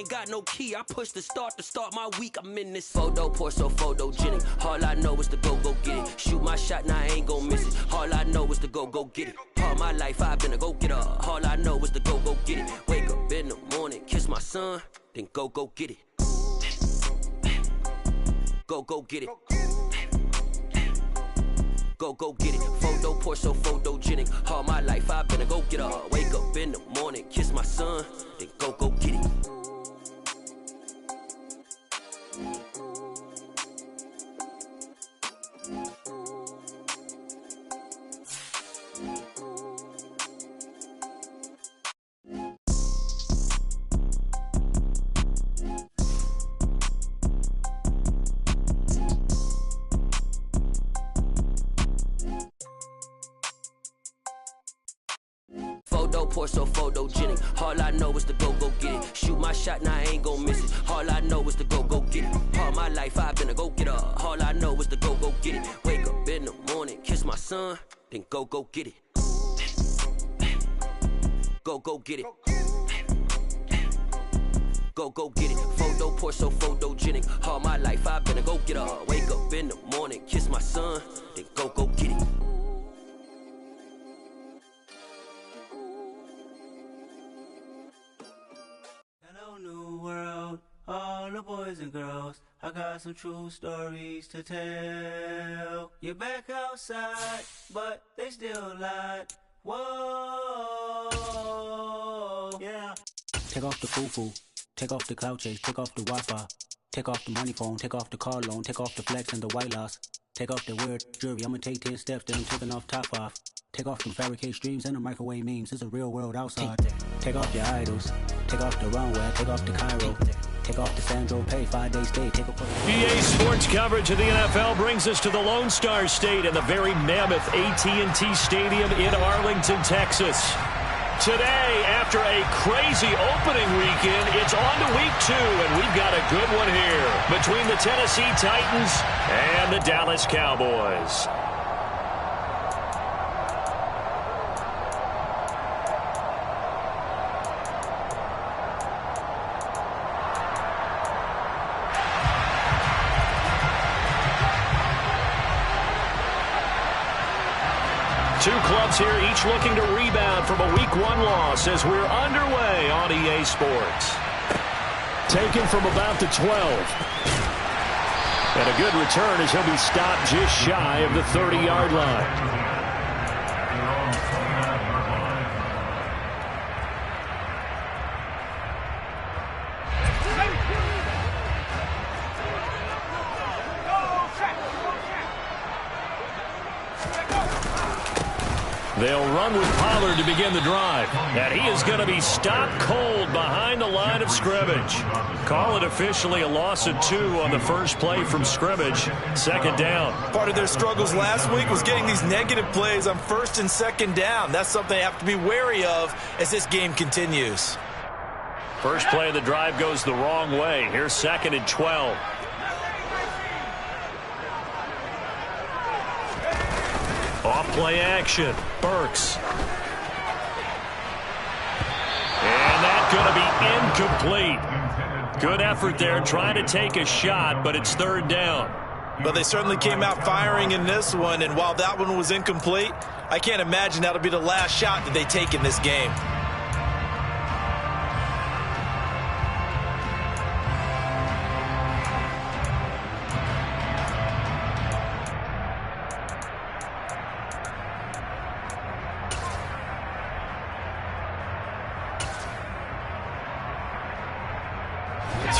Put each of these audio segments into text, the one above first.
ain't got no key. I push the start to start my week. I'm in this photo, pour so photogenic. All I know is to go get it. Shoot my shot, now I ain't gon' miss it. All I know is to go get it. All my life I've been a go-getter. All I know is to go get it. Wake up in the morning, kiss my son, then go get it. Go get it. Go get it. Photo, pour so photogenic. All my life I've been a go-getter. Wake up in the morning, kiss my son, then go get it. Pour so photogenic. All I know is to go get it. Shoot my shot, now I ain't gon' miss it. All I know is to go get it. All my life I've been a go-getter. All I know is to go get it. Wake up in the morning, kiss my son, then go get it. Go get it. Go get it. Photo, pour so photogenic. All my life I've been a go-getter. Wake up in the morning, kiss my son, then go get it. New world, all the boys and girls, I got some true stories to tell. You're back outside, but they still lied. Whoa, yeah. Take off the foo-foo, take off the cloud chase, take off the Wi-Fi, take off the money phone, take off the car loan, take off the flex and the white loss, take off the weird jewelry, I'ma take 10 steps, then I'm taking off top off. Take off them fabricated streams and the microwave memes. It's a real world outside. Take off your idols. Take off the runway. Take off the Cairo. Take off the Sandro Pay. 5-day stay. Take a EA Sports coverage of the NFL brings us to the Lone Star State and the very mammoth AT&T Stadium in Arlington, Texas. Today, after a crazy opening weekend, it's on to week 2, and we've got a good one here between the Tennessee Titans and the Dallas Cowboys. Two clubs here, each looking to rebound from a Week 1 loss as we're underway on EA Sports. Taken from about the 12. And a good return as he'll be stopped just shy of the 30-yard line. They'll run with Pollard to begin the drive. And he is going to be stopped cold behind the line of scrimmage. Call it officially a loss of 2 on the first play from scrimmage. Second down. Part of their struggles last week was getting these negative plays on first and second down. That's something they have to be wary of as this game continues. First play of the drive goes the wrong way. Here's 2nd and 12. Off play action. Burks. And that's going to be incomplete. Good effort there trying to take a shot, but it's 3rd down. But they certainly came out firing in this one, and while that one was incomplete, I can't imagine that'll be the last shot that they take in this game.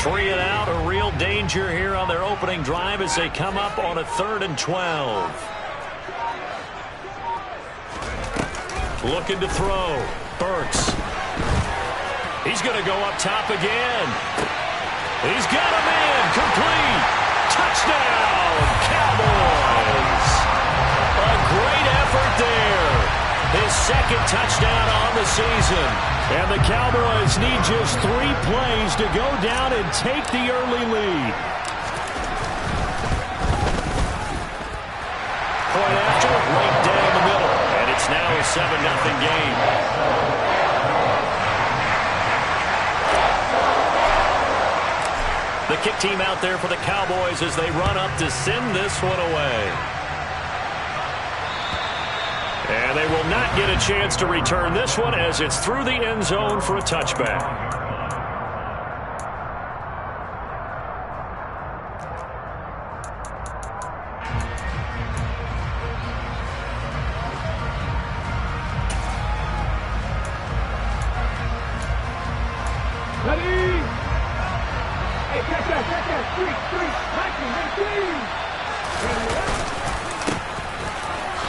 Three and out, a real danger here on their opening drive as they come up on a 3rd and 12. Looking to throw. Burks. He's going to go up top again. He's got him in. Complete. Touchdown, Cowboys. A great effort there. His 2nd touchdown on the season. And the Cowboys need just 3 plays to go down and take the early lead. Point after, right down the middle. And it's now a 7-0 game. The kick team out there for the Cowboys as they run up to send this one away. And they will not get a chance to return this one as it's through the end zone for a touchback.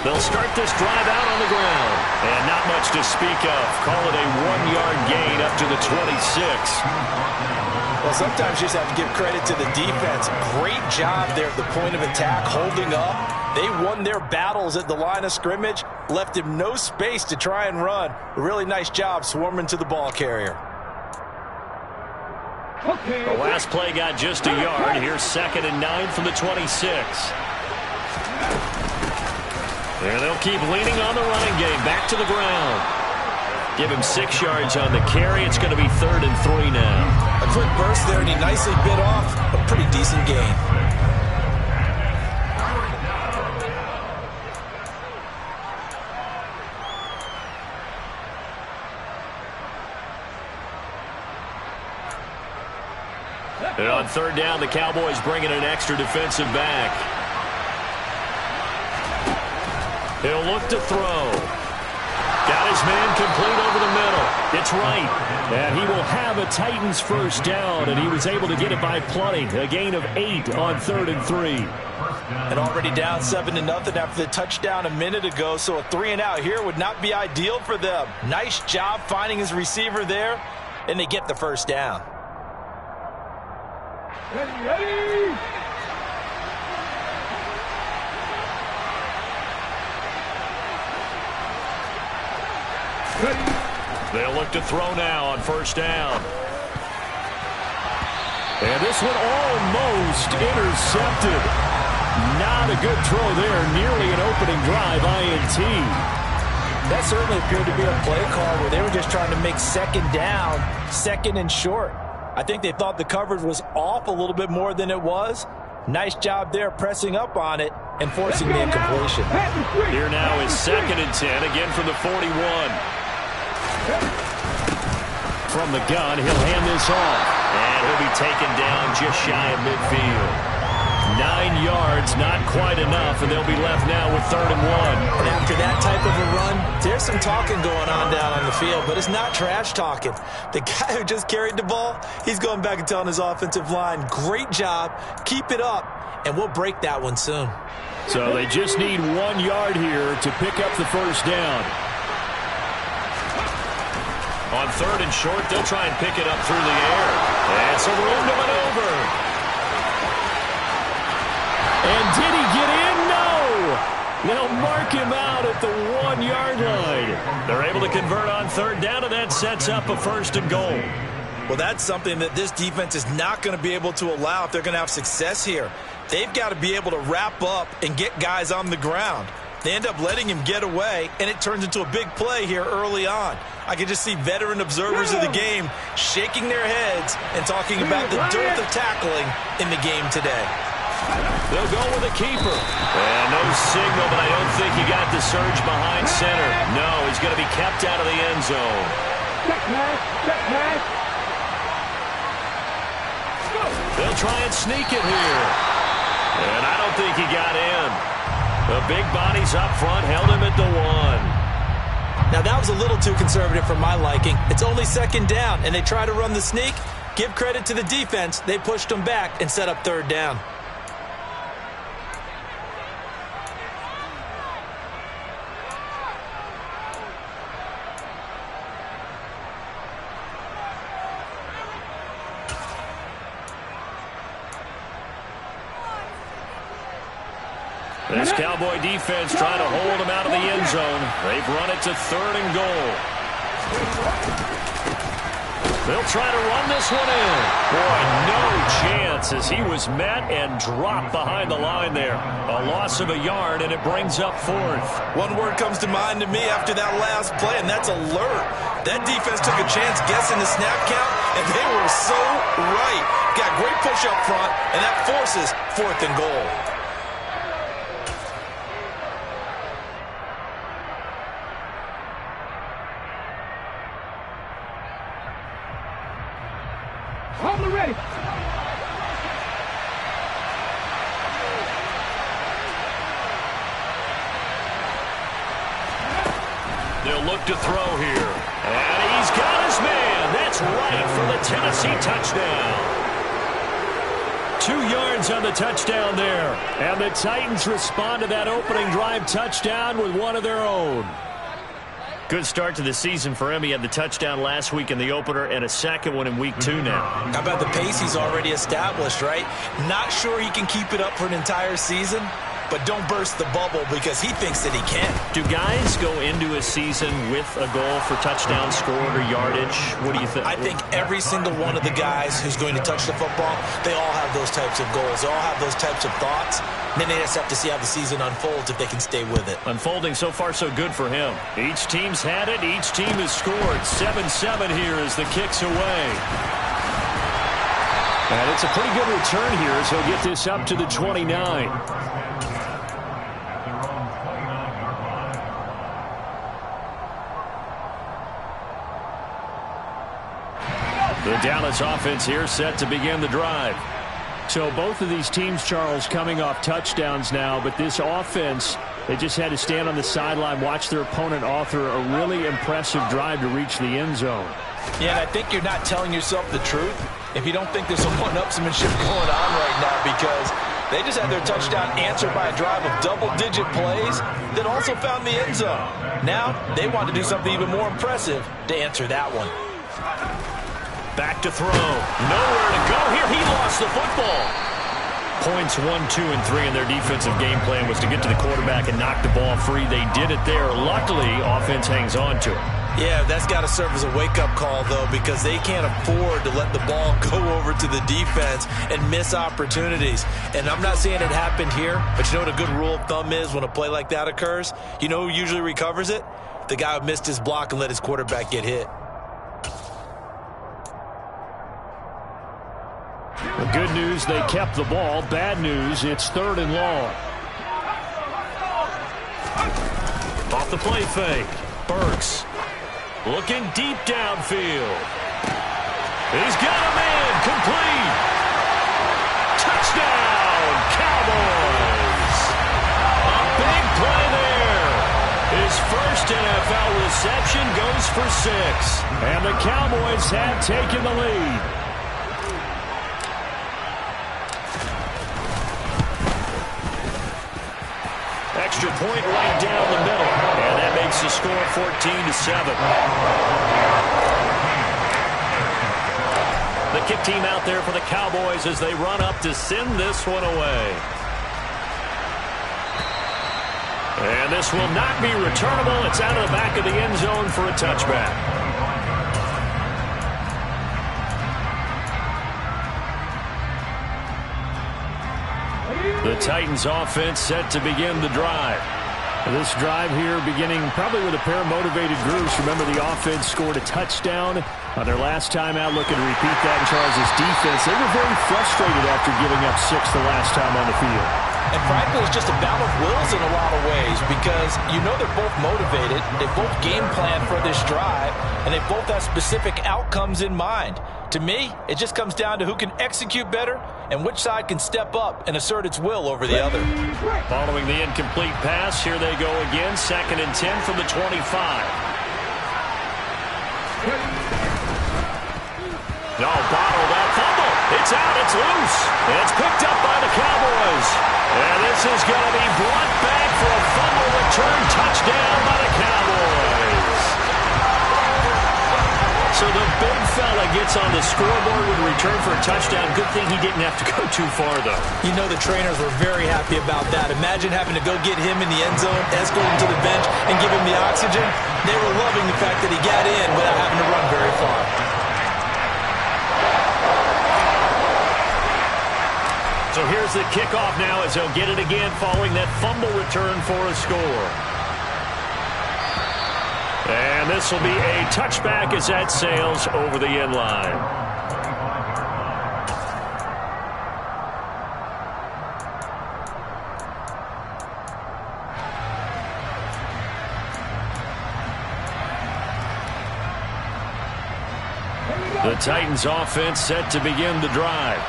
They'll start this drive out on the ground. And not much to speak of. Call it a 1-yard gain up to the 26. Well, sometimes you just have to give credit to the defense. Great job there at the point of attack, holding up. They won their battles at the line of scrimmage, left him no space to try and run. A really nice job swarming to the ball carrier. The last play got just a yard. Here's 2nd and 9 from the 26. And they'll keep leaning on the running game. Back to the ground. Give him 6 yards on the carry. It's going to be 3rd and 3 now. A quick burst there, and he nicely bit off a pretty decent gain. And on 3rd down, the Cowboys bringing an extra defensive back. He'll look to throw. Got his man complete over the middle. It's right. And he will have a Titans first down, and he was able to get it by plenty. A gain of 8 on 3rd and 3. And already down 7-0 after the touchdown a minute ago, so a 3-and-out here would not be ideal for them. Nice job finding his receiver there, and they get the first down. Ready. They'll look to throw now on 1st down. And this one almost intercepted. Not a good throw there. Nearly an opening drive INT. That certainly appeared to be a play call where they were just trying to make 2nd down, 2nd and short. I think they thought the coverage was off a little bit more than it was. Nice job there pressing up on it and forcing the incompletion. Here now is 2nd and 10, again from the 41. From the gun, he'll hand this off. And he'll be taken down just shy of midfield. 9 yards, not quite enough, and they'll be left now with 3rd and 1. And after that type of a run, there's some talking going on down on the field, but it's not trash talking. The guy who just carried the ball, he's going back and telling his offensive line, great job, keep it up, and we'll break that one soon. So they just need 1 yard here to pick up the first down. On 3rd and short, they'll try and pick it up through the air. And some room to maneuver. And did he get in? No! They'll mark him out at the 1 yard line. They're able to convert on 3rd down, and that sets up a 1st and goal. Well, that's something that this defense is not going to be able to allow if they're going to have success here. They've got to be able to wrap up and get guys on the ground. They end up letting him get away, and it turns into a big play here early on. I can just see veteran observers of the game shaking their heads and talking about the dearth of tackling in the game today. They'll go with a keeper. And no signal, but I don't think he got the surge behind center. No, he's going to be kept out of the end zone. They'll try and sneak it here. And I don't think he got in. The big bodies up front held him at the 1. Now, that was a little too conservative for my liking. It's only 2nd down, and they try to run the sneak. Give credit to the defense. They pushed them back and set up 3rd down. This Cowboy defense trying to hold him out of the end zone. They've run it to 3rd and goal. They'll try to run this one in. Boy, no chance as he was met and dropped behind the line there. A loss of a yard, and it brings up 4th. One word comes to mind to me after that last play, and that's alert. That defense took a chance guessing the snap count, and they were so right. Got great push up front, and that forces 4th and goal. Ready. They'll look to throw here. And he's got his man. That's right for the Tennessee touchdown. 2 yards on the touchdown there. And the Titans respond to that opening drive touchdown with one of their own. Good start to the season for him. He had the touchdown last week in the opener and a second one in week 2 now. How about the pace he's already established, right? Not sure he can keep it up for an entire season, but don't burst the bubble because he thinks that he can. Do guys go into a season with a goal for touchdown scored or yardage? What do you think? I think every single one of the guys who's going to touch the football, they all have those types of goals. They all have those types of thoughts. And then they just have to see how the season unfolds if they can stay with it. Unfolding so far so good for him. Each team's had it. Each team has scored. 7-7 here as the kick's away. And it's a pretty good return here as he'll get this up to the 29. The Dallas offense here set to begin the drive. So both of these teams, Charles, coming off touchdowns now, but this offense, they just had to stand on the sideline, watch their opponent author a really impressive drive to reach the end zone. Yeah, and I think you're not telling yourself the truth if you don't think there's some one-upsmanship going on right now, because they just had their touchdown answered by a drive of double-digit plays that also found the end zone. Now they want to do something even more impressive to answer that one. Back to throw. Nowhere to go here. He lost the football. Points 1, 2, and 3 in their defensive game plan was to get to the quarterback and knock the ball free. They did it there. Luckily, offense hangs on to it. Yeah, that's got to serve as a wake-up call, though, because they can't afford to let the ball go over to the defense and miss opportunities. And I'm not saying it happened here, but you know what a good rule of thumb is when a play like that occurs? You know who usually recovers it? The guy who missed his block and let his quarterback get hit. The good news, they kept the ball. Bad news, it's 3rd and long. Off the play fake. Burks looking deep downfield. He's got a man. Complete. Touchdown, Cowboys. A big play there. His first NFL reception goes for 6. And the Cowboys have taken the lead. Extra point right down the middle. And that makes the score 14-7. The kick team out there for the Cowboys as they run up to send this one away. And this will not be returnable. It's out of the back of the end zone for a touchback. The Titans offense set to begin the drive. This drive here beginning probably with a pair of motivated groups. Remember, the offense scored a touchdown on their last time out. Looking to repeat that in Charles' defense. They were very frustrated after giving up 6 the last time on the field. And frankly, it's just a battle of wills in a lot of ways, because you know they're both motivated, they both game plan for this drive, and they both have specific outcomes in mind. To me, it just comes down to who can execute better and which side can step up and assert its will over the other. Following the incomplete pass, here they go again, 2nd and 10 from the 25. No, bottled that fumble. It's out, it's loose, and it's picked up by the Cowboys. And this is going to be brought back for a fumble return touchdown by the Cowboys. So the big fella gets on the scoreboard with a return for a touchdown. Good thing he didn't have to go too far, though. You know the trainers were very happy about that. Imagine having to go get him in the end zone, escort him to the bench, and give him the oxygen. They were loving the fact that he got in without having to run very far. So here's the kickoff now as he'll get it again following that fumble return for a score. And this will be a touchback as that sails over the end line. The Titans offense set to begin the drive.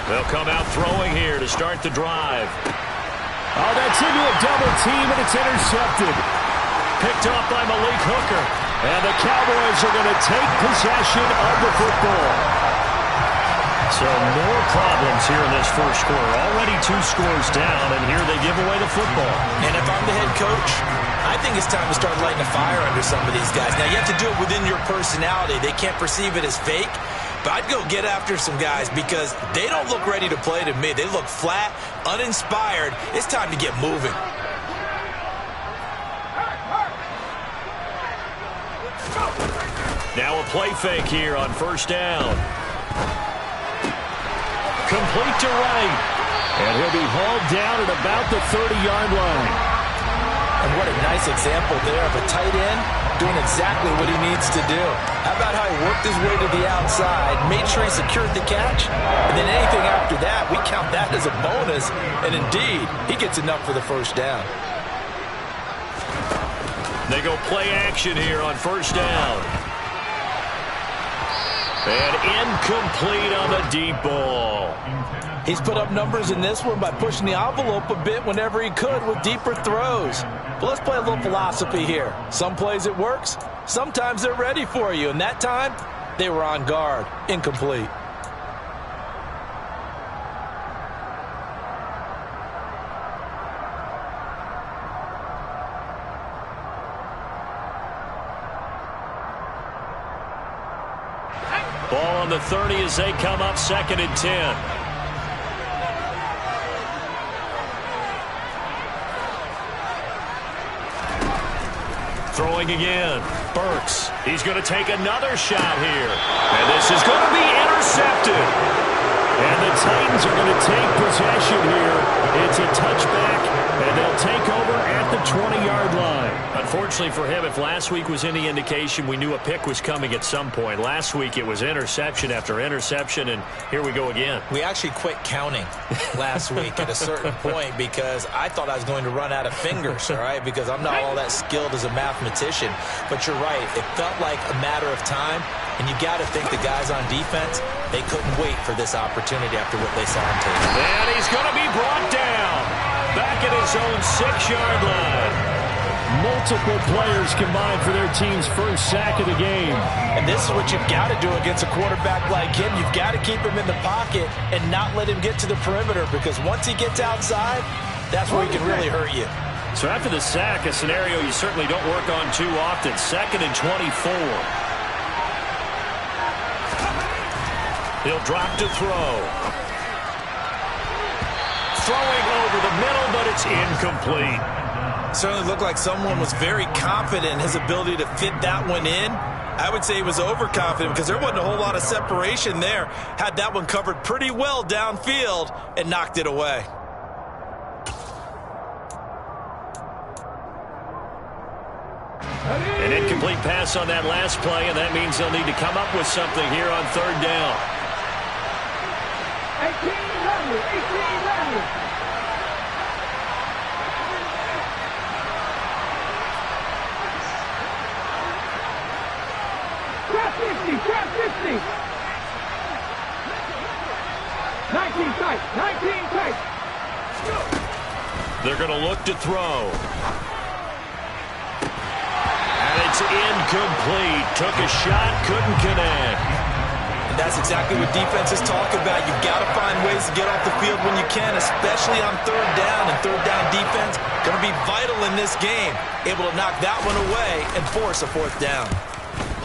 They'll come out throwing here to start the drive. Oh, that's into a double team, and it's intercepted. Picked off by Malik Hooker. And the Cowboys are going to take possession of the football. So more problems here in this first quarter. Already 2 scores down, and here they give away the football. And if I'm the head coach, I think it's time to start lighting a fire under some of these guys. Now, you have to do it within your personality. They can't perceive it as fake. But I'd go get after some guys because they don't look ready to play to me. They look flat, uninspired. It's time to get moving. Now a play fake here on first down. Complete to right. And he'll be hauled down at about the 30-yard line. And what a nice example there of a tight end doing exactly what he needs to do. How about how he worked his way to the outside, made sure he secured the catch, and then anything after that, we count that as a bonus. And indeed, he gets enough for the first down. They go play action here on first down. And incomplete on the deep ball. He's put up numbers in this one by pushing the envelope a bit whenever he could with deeper throws. But let's play a little philosophy here. Some plays it works. Sometimes they're ready for you. And that time, they were on guard. Incomplete. Ball on the 30 as they come up 2nd and 10. Throwing again. Burks. He's going to take another shot here. And this is going to be intercepted. And the Titans are going to take possession here. It's a touchback, and they'll take over at the 20-yard line. Unfortunately for him, if last week was any indication, we knew a pick was coming at some point. Last week it was interception after interception, and here we go again. We actually quit counting last week at a certain point because I thought I was going to run out of fingers, all right, because I'm not all that skilled as a mathematician. But you're right. It felt like a matter of time, and you got to think the guys on defense, they couldn't wait for this opportunity after what they saw on tape. And he's going to be brought down back at his own 6-yard line. Multiple players combined for their team's first sack of the game. And this is what you've got to do against a quarterback like him. You've got to keep him in the pocket and not let him get to the perimeter, because once he gets outside, that's where he can really hurt you. So after the sack, a scenario you certainly don't work on too often. 2nd and 24. He'll drop to throw. Throwing over the middle, but it's incomplete. Certainly looked like someone was very confident in his ability to fit that one in. I would say he was overconfident because there wasn't a whole lot of separation there. Had that one covered pretty well downfield and knocked it away. An incomplete pass on that last play, and that means they'll need to come up with something here on 3rd down. 18-11. Trap 50. 19 tight. 19 tight. They're going to look to throw. And it's incomplete. Took a shot, couldn't connect. And that's exactly what defenses talk about. You've got to find ways to get off the field when you can, especially on 3rd down. And 3rd down defense going to be vital in this game. Able to knock that one away and force a 4th down.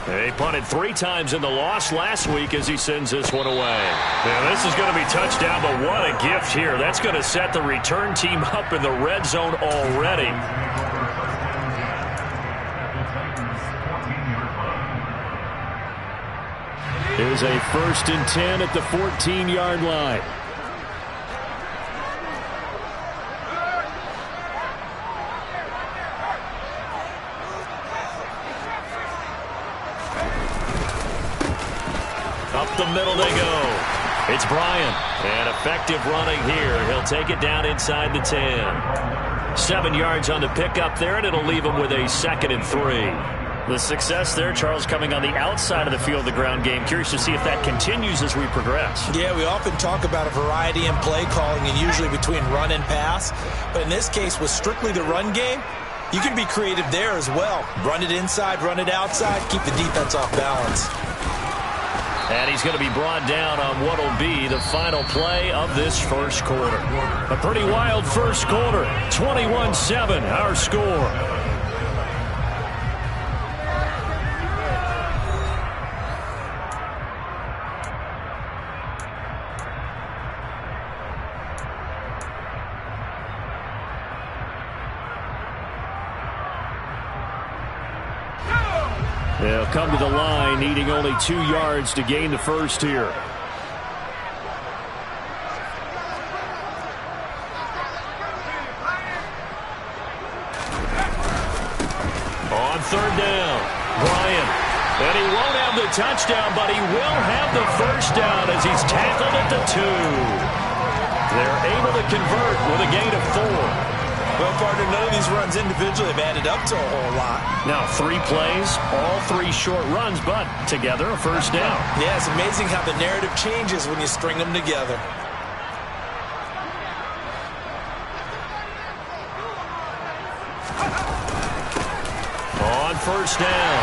He punted 3 times in the loss last week as he sends this one away. Now, this is going to be touchdown, but what a gift here. That's going to set the return team up in the red zone already. Here's a 1st and 10 at the 14-yard line. Up the middle they go. It's Bryant. And effective running here. He'll take it down inside the 10. 7 yards on the pickup there, and it'll leave them with a 2nd and 3. The success there, Charles, coming on the outside of the field, the ground game. Curious to see if that continues as we progress. Yeah, we often talk about a variety in play calling and usually between run and pass. But in this case, with strictly the run game, you can be creative there as well. Run it inside, run it outside, keep the defense off balance. And he's going to be brought down on what will be the final play of this first quarter. A pretty wild first quarter. 21-7, our score. They'll come to the line, needing only 2 yards to gain the first here. On 3rd down, Bryant. And he won't have the touchdown, but he will have the first down as he's tackled at the 2. They're able to convert with a gain of 4. Well, partner, none of these runs individually have added up to a whole lot. Now 3 plays, all 3 short runs, but together a first down. Yeah, it's amazing how the narrative changes when you string them together. On 1st down,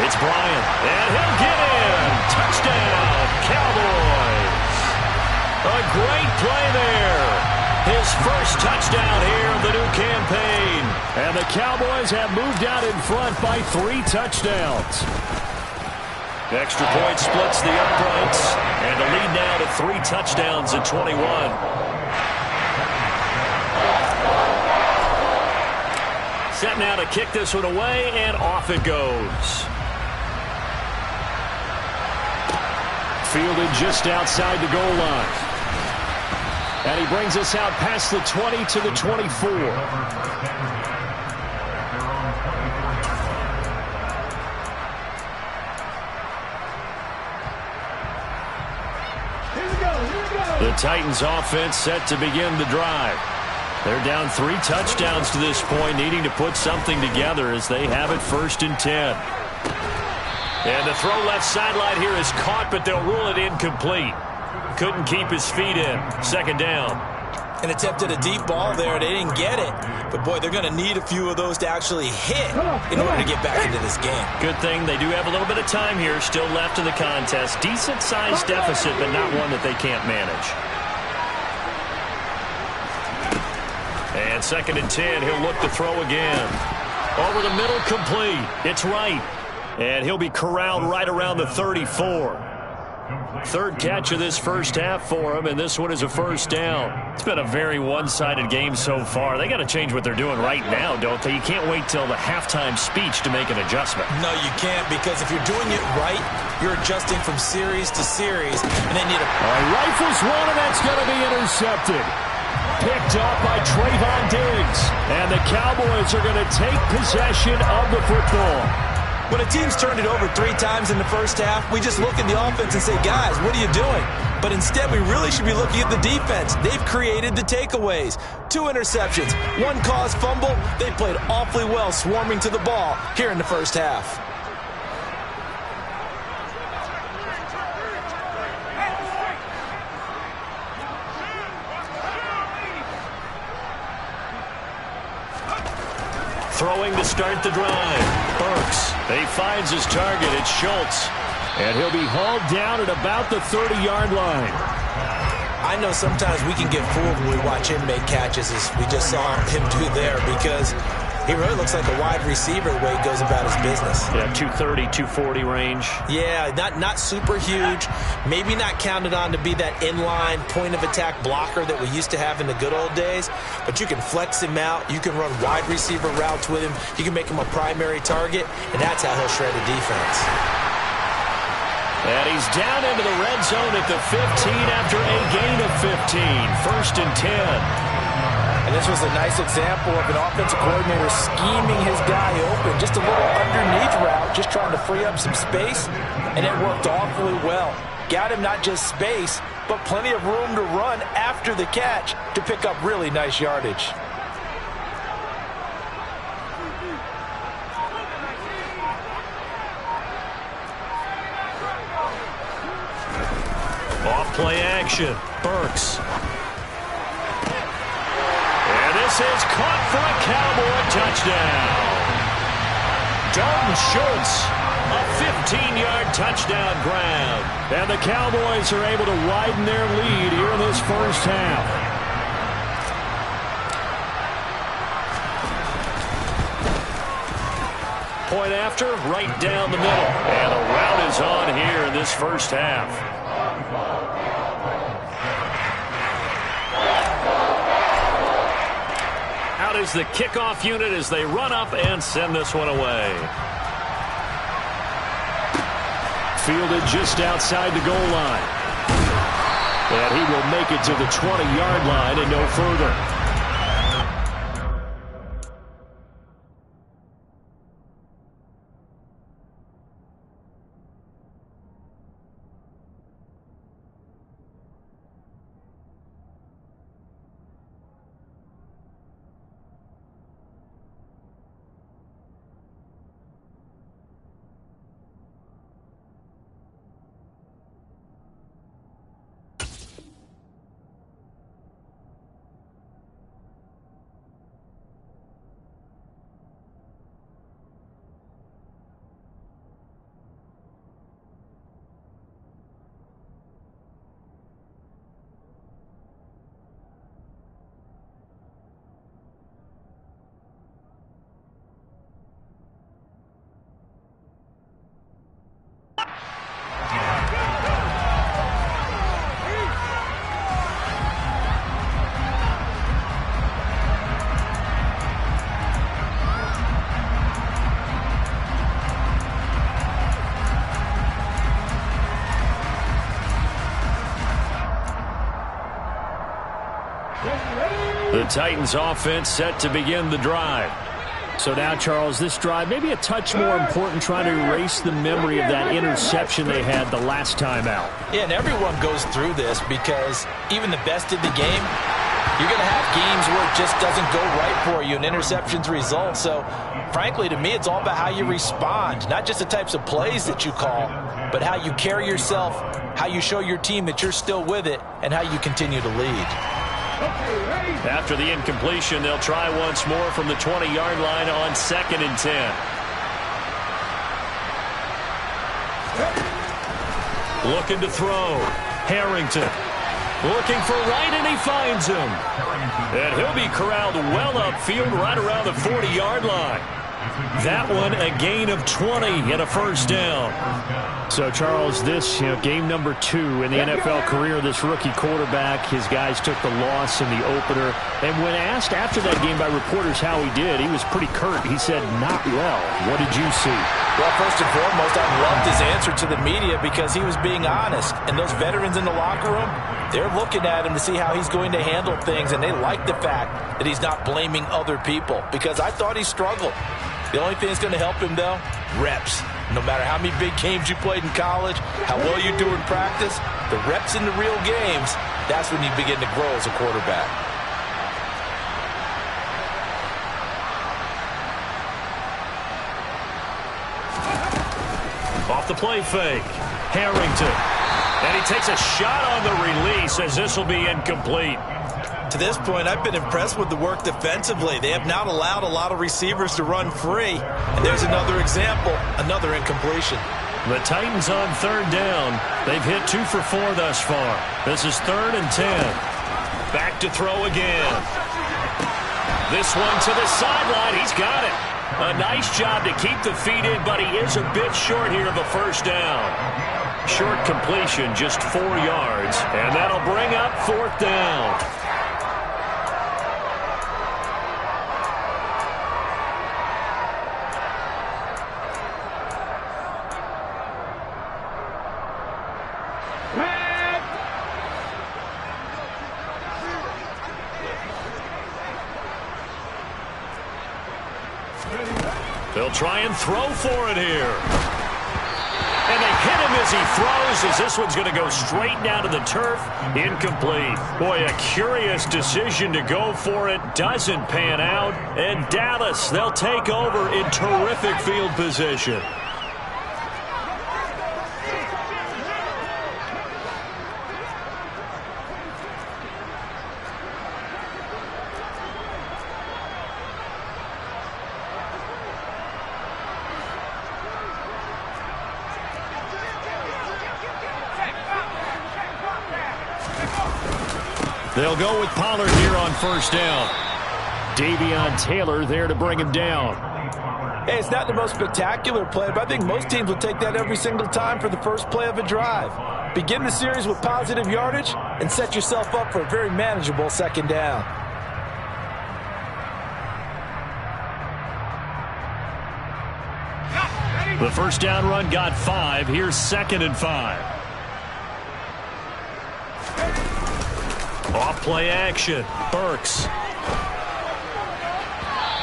it's Bryant, and he'll get in. Touchdown, Cowboys. A great play there. His first touchdown here of the new campaign. And the Cowboys have moved out in front by 3 touchdowns. Extra point splits the uprights. And the lead now to 3 touchdowns at 21. Set now to kick this one away, and off it goes. Fielded just outside the goal line. And he brings us out past the 20 to the 24. The Titans offense set to begin the drive. They're down 3 touchdowns to this point, needing to put something together as they have it 1st and 10. And the throw left sideline here is caught, but they'll rule it incomplete. Couldn't keep his feet in. 2nd down. And attempted a deep ball there. They didn't get it. But, boy, they're going to need a few of those to actually hit in order to get back into this game. Good thing they do have a little bit of time here still left in the contest. Decent-sized deficit, but not one that they can't manage. And 2nd and 10. He'll look to throw again. Over the middle, complete. It's right. And he'll be corralled right around the 34. 3rd catch of this first half for him, and this one is a first down. It's been a very one-sided game so far. They got to change what they're doing right now, don't they? You can't wait till the halftime speech to make an adjustment. No, you can't, because if you're doing it right, you're adjusting from series to series, and they need a... Rifles one, and that's going to be intercepted. Picked up by Trayvon Diggs, and the Cowboys are going to take possession of the football. When a team's turned it over 3 times in the first half, we just look at the offense and say, guys, what are you doing? But instead, we really should be looking at the defense. They've created the takeaways. 2 interceptions, 1 caused fumble. They played awfully well swarming to the ball here in the first half. Throwing to start the drive. Burks. He finds his target. It's Schultz. And he'll be hauled down at about the 30-yard line. I know sometimes we can get fooled when we watch him make catches, as we just saw him do there, because he really looks like a wide receiver the way he goes about his business. Yeah, 230, 240 range. Yeah, not super huge. Maybe not counted on to be that inline point-of-attack blocker that we used to have in the good old days. But you can flex him out. You can run wide receiver routes with him. You can make him a primary target, and that's how he'll shred a defense. And he's down into the red zone at the 15 after a gain of 15. 1st and 10. And this was a nice example of an offensive coordinator scheming his guy open. Just a little underneath route, just trying to free up some space, and it worked awfully well. Got him not just space, but plenty of room to run after the catch to pick up really nice yardage. Off-play action. Burks. And this is caught for a Cowboy touchdown. Dalton Schultz, a 15-yard touchdown grab. And the Cowboys are able to widen their lead here in this first half. Point after, right down the middle. And a rout is on here in this first half. Out is the kickoff unit as they run up and send this one away. Fielded just outside the goal line. And he will make it to the 20-yard line and no further. The Titans offense set to begin the drive. So now, Charles, this drive maybe a touch more important, trying to erase the memory of that interception they had the last time out. Yeah, and everyone goes through this because even the best in the game, you're going to have games where it just doesn't go right for you and interceptions result. So, frankly, to me, it's all about how you respond, not just the types of plays that you call, but how you carry yourself, how you show your team that you're still with it, and how you continue to lead. After the incompletion, they'll try once more from the 20-yard line on 2nd and 10. Looking to throw. Harrington looking for right, and he finds him. And he'll be corralled well upfield right around the 40-yard line. That one a gain of 20 and a first down. So, Charles, this, game number 2 in the NFL career, this rookie quarterback, his guys took the loss in the opener. And when asked after that game by reporters how he did, he was pretty curt. He said, not well. What did you see? Well, first and foremost, I loved his answer to the media because he was being honest. And those veterans in the locker room, they're looking at him to see how he's going to handle things. And they like the fact that he's not blaming other people, because I thought he struggled. The only thing that's going to help him, though, reps. No matter how many big games you played in college, how well you do in practice, the reps in the real games, that's when you begin to grow as a quarterback. Off the play fake. Harrington. And he takes a shot on the release as this will be incomplete. To this point, I've been impressed with the work defensively. They have not allowed a lot of receivers to run free. And there's another example, another incompletion. The Titans on 3rd down. They've hit 2 for 4 thus far. This is 3rd and 10. Back to throw again. This one to the sideline. He's got it. A nice job to keep the feet in, but he is a bit short here of a first down. Short completion, just 4 yards. And that'll bring up 4th down. They'll try and throw for it here. And they hit him as he throws, as this one's going to go straight down to the turf. Incomplete. Boy, a curious decision to go for it. Doesn't pan out. And Dallas, they'll take over in terrific field position. They'll go with Pollard here on first down. Davion Taylor there to bring him down. Hey, it's not the most spectacular play, but I think most teams will take that every single time for the first play of a drive. Begin the series with positive yardage and set yourself up for a very manageable second down. The first down run got 5. Here's 2nd and 5. Off play action. Burks.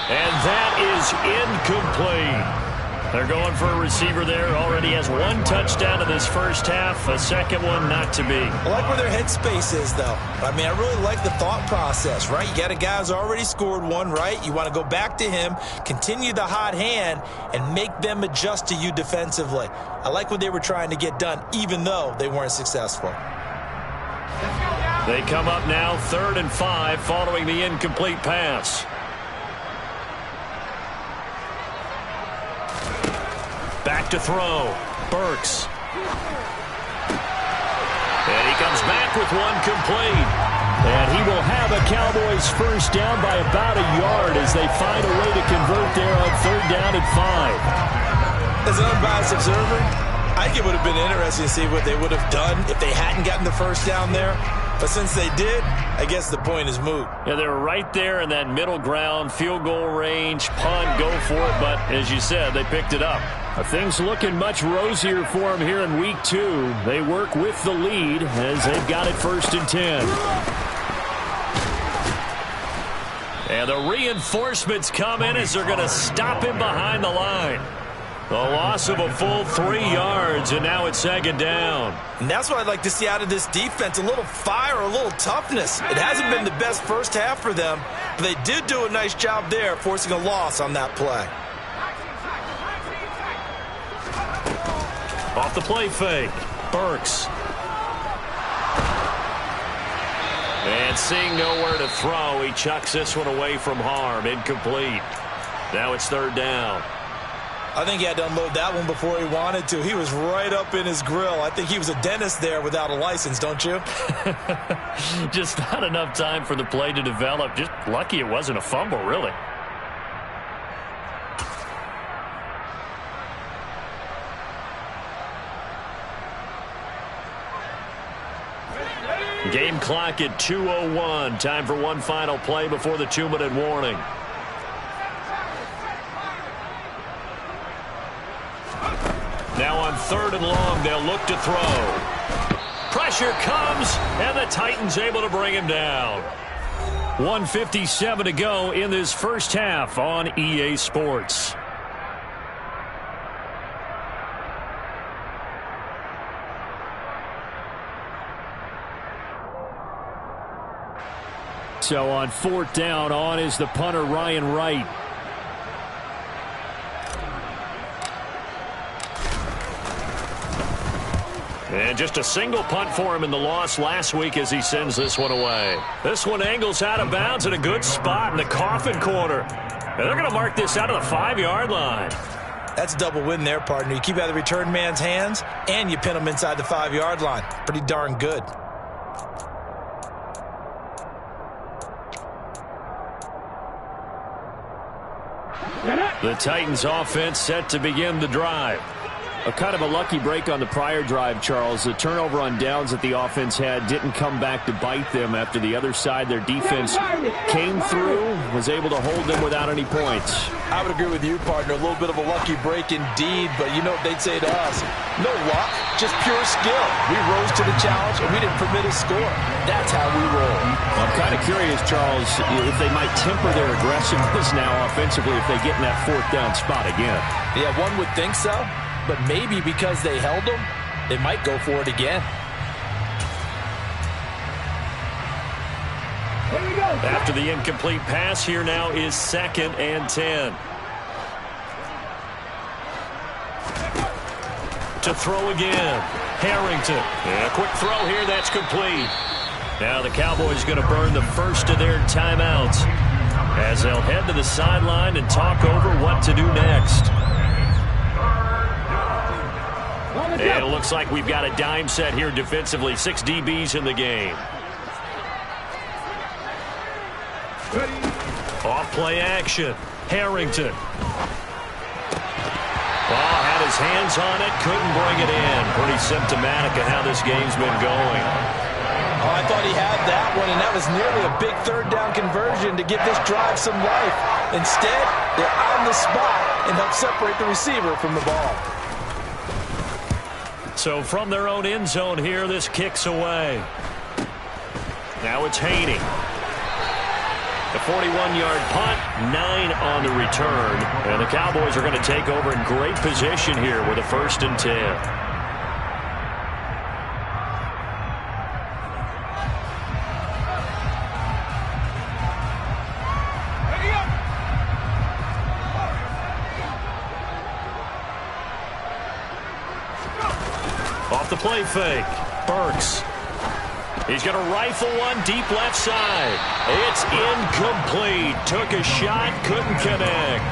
And that is incomplete. They're going for a receiver there. Already has 1 touchdown in this first half. A second one not to be. I like where their headspace is, though. I mean, I really like the thought process, right? You got a guy who's already scored 1, right? You want to go back to him, continue the hot hand, and make them adjust to you defensively. I like what they were trying to get done, even though they weren't successful. They come up now 3rd and 5 following the incomplete pass. Back to throw. Burks. And he comes back with 1 complete. And he will have a Cowboys first down by about a yard as they find a way to convert there on 3rd down and 5. As an unbiased observer, I think it would have been interesting to see what they would have done if they hadn't gotten the first down there. But since they did, I guess the point is moot. Yeah, they're right there in that middle ground, field goal range, punt, go for it. But as you said, they picked it up. Things looking much rosier for them here in week 2. They work with the lead as they've got it 1st and 10. And the reinforcements come in as they're going to stop him behind the line. The loss of a full 3 yards, and now it's 2nd down. And that's what I'd like to see out of this defense, a little fire, a little toughness. It hasn't been the best first half for them, but they did do a nice job there forcing a loss on that play. Off the play fake, Burks. And seeing nowhere to throw, he chucks this one away from harm, incomplete. Now it's 3rd down. I think he had to unload that one before he wanted to. He was right up in his grill. I think he was a dentist there without a license, don't you? Just not enough time for the play to develop. Just lucky it wasn't a fumble, really. Game clock at 2:01. Time for one final play before the 2-minute warning. Now on 3rd and long, they'll look to throw. Pressure comes, and the Titans able to bring him down. 1:57 to go in this first half on EA Sports. So on 4th down, on is the punter, Ryan Wright. And just a single punt for him in the loss last week as he sends this one away. This one angles out of bounds in a good spot in the coffin corner. And they're going to mark this out of the 5-yard line. That's a double win there, partner. You keep out of the return man's hands, and you pin him inside the 5-yard line. Pretty darn good. The Titans offense set to begin the drive. A kind of a lucky break on the prior drive, Charles. The turnover on downs that the offense had didn't come back to bite them after the other side. Their defense came through, was able to hold them without any points. I would agree with you, partner. A little bit of a lucky break indeed, but you know what they'd say to us. No luck, just pure skill. We rose to the challenge, and we didn't permit a score. That's how we roll. I'm kind of curious, Charles, if they might temper their aggressiveness now offensively if they get in that 4th down spot again. Yeah, one would think so. But maybe because they held them, they might go for it again. After the incomplete pass, here now is 2nd and 10. To throw again, Harrington. And a quick throw here, that's complete. Now the Cowboys going to burn the first of their timeouts as they'll head to the sideline and talk over what to do next. And it looks like we've got a dime set here defensively. 6 DBs in the game. Play action. Harrington. Ball had his hands on it, couldn't bring it in. Pretty symptomatic of how this game's been going. Oh, I thought he had that one, and that was nearly a big third down conversion to give this drive some life. Instead, they're on the spot and help separate the receiver from the ball. So from their own end zone here, this kicks away. Now it's Haney. The 41-yard punt, 9 on the return. And the Cowboys are going to take over in great position here with a 1st and 10. Off the play fake. Burks. He's going to rifle one deep left side. It's incomplete. Took a shot, couldn't connect.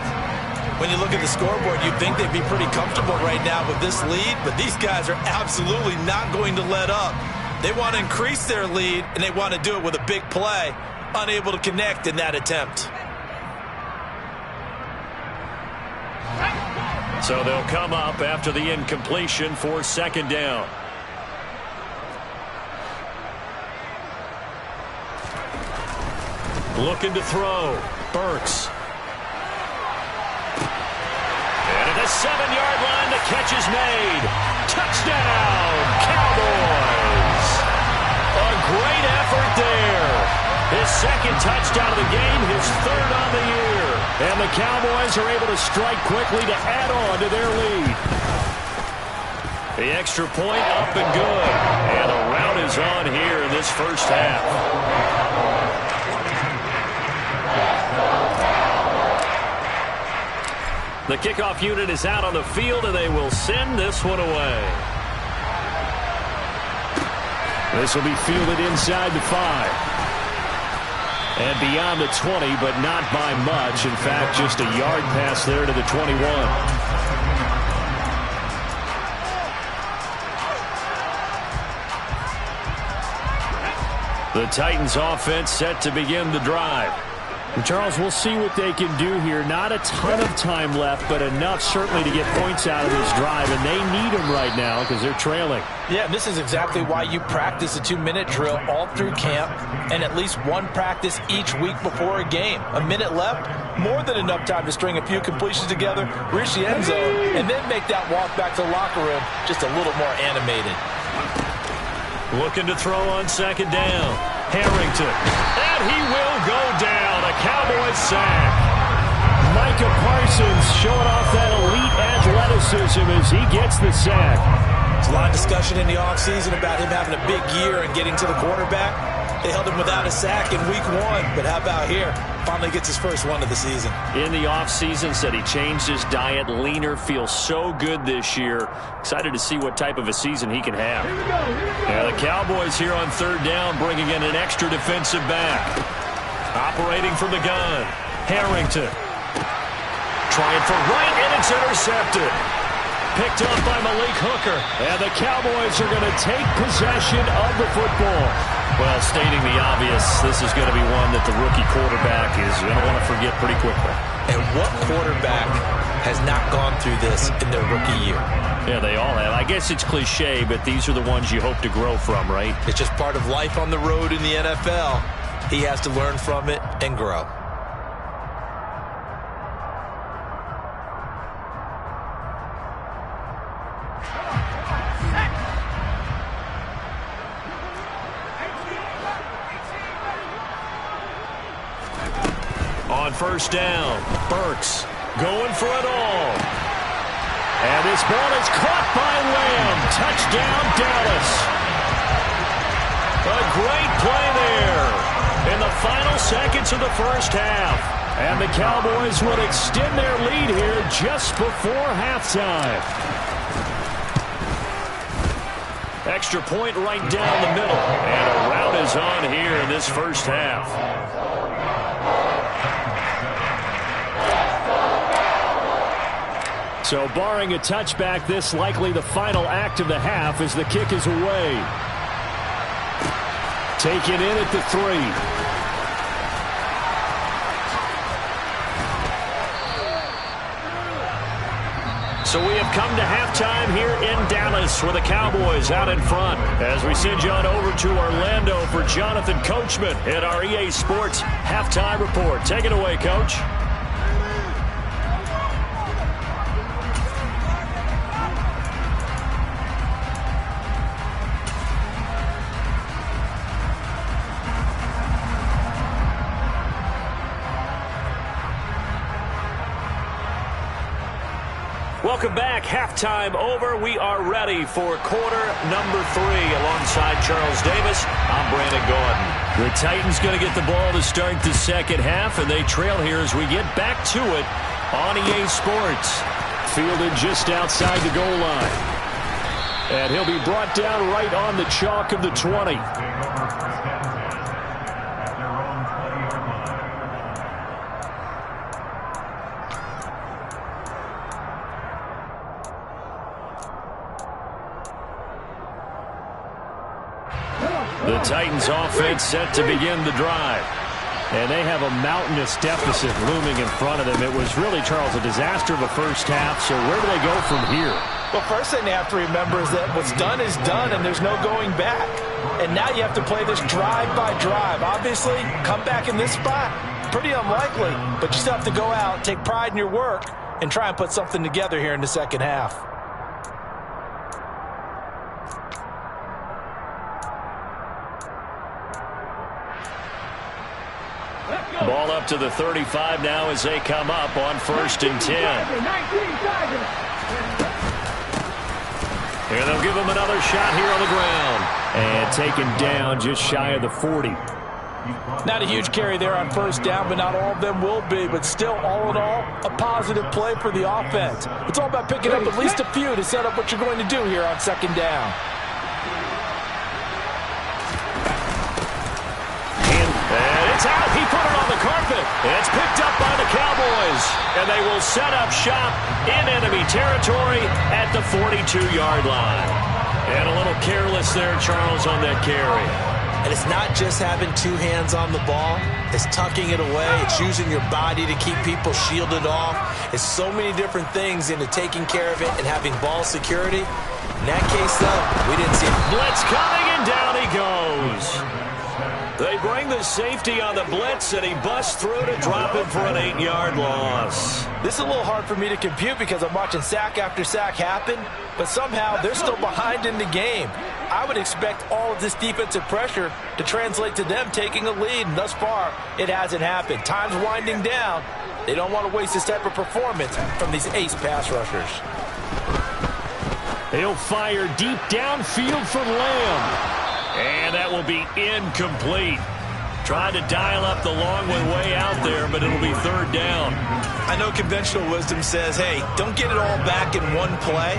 When you look at the scoreboard, you'd think they'd be pretty comfortable right now with this lead, but these guys are absolutely not going to let up. They want to increase their lead, and they want to do it with a big play. Unable to connect in that attempt. So they'll come up after the incompletion for 2nd down. Looking to throw. Burks. And at the 7-yard line, the catch is made. Touchdown, Cowboys. A great effort there. His 2nd touchdown of the game, his 3rd on the year. And the Cowboys are able to strike quickly to add on to their lead. The extra point up and good. And the rout is on here in this 1st half. The kickoff unit is out on the field, and they will send this one away. This will be fielded inside the 5. And beyond the 20, but not by much. In fact, just a yard pass there to the 21. The Titans offense set to begin the drive. And Charles, we'll see what they can do here. Not a ton of time left, but enough certainly to get points out of this drive, and they need them right now because they're trailing. Yeah, this is exactly why you practice a 2-minute drill all through camp and at least one practice each week before a game. A minute left, more than enough time to string a few completions together, reach the end zone, and then make that walk back to the locker room just a little more animated. Looking to throw on 2nd down. Harrington. And he will go down. A Cowboys sack. Micah Parsons showing off that elite athleticism as he gets the sack. There's a lot of discussion in the offseason about him having a big year and getting to the quarterback. They held him without a sack in week 1, but how about here? Finally gets his first one of the season. In the offseason, said he changed his diet, leaner, feels so good this year. Excited to see what type of a season he can have. Yeah, the Cowboys here on 3rd down, bringing in an extra defensive back. Operating from the gun, Harrington. Trying for right, and it's intercepted. Picked up by Malik Hooker. And the Cowboys are going to take possession of the football. Well, stating the obvious, this is going to be one that the rookie quarterback is going to want to forget pretty quickly. And what quarterback has not gone through this in their rookie year? Yeah, they all have. I guess it's cliche, but these are the ones you hope to grow from, right? It's just part of life on the road in the NFL. He has to learn from it and grow. On 1st down, Burks going for it all. And this ball is caught by Lamb. Touchdown, Dallas. A great play there in the final seconds of the 1st half. And the Cowboys will extend their lead here just before halftime. Extra point right down the middle. And a rout is on here in this 1st half. So barring a touchback, this likely the final act of the half as the kick is away. Taken in at the 3. So we have come to halftime here in Dallas with the Cowboys out in front. As we send you on over to Orlando for Jonathan Coachman at our EA Sports Halftime Report. Take it away, Coach. Welcome back. Halftime over. We are ready for quarter number 3. Alongside Charles Davis, I'm Brandon Gordon. The Titans going to get the ball to start the second half, and they trail here as we get back to it on EA Sports. Fielded just outside the goal line. And he'll be brought down right on the chalk of the 20. The Titans offense set to begin the drive. And they have a mountainous deficit looming in front of them. It was really, Charles, a disaster of a first half. So where do they go from here? Well, first thing they have to remember is that what's done is done, and there's no going back. And now you have to play this drive by drive. Obviously, come back in this spot, pretty unlikely. But you still have to go out, take pride in your work, and try and put something together here in the second half. Ball up to the 35 now as they come up on 1st and 10. And they'll give him another shot here on the ground. And taken down just shy of the 40. Not a huge carry there on first down, but not all of them will be. But still, all in all, a positive play for the offense. It's all about picking up at least a few to set up what you're going to do here on second down. And it's out. He put it on the carpet. It's picked up by the Cowboys. And they will set up shop in enemy territory at the 42-yard line. And a little careless there, Charles, on that carry. And it's not just having two hands on the ball. It's tucking it away. It's using your body to keep people shielded off. It's so many different things into taking care of it and having ball security. In that case, though, we didn't see it. Blitz coming, and down he goes. They bring the safety on the blitz, and he busts through to drop him for an 8-yard loss. This is a little hard for me to compute because I'm watching sack after sack happen, but somehow they're still behind in the game. I would expect all of this defensive pressure to translate to them taking a lead, and thus far, it hasn't happened. Time's winding down. They don't want to waste this type of performance from these ace pass rushers. He'll fire deep downfield for Lamb. And that will be incomplete. Tried to dial up the long one way out there, but it'll be third down. I know conventional wisdom says, hey, don't get it all back in one play.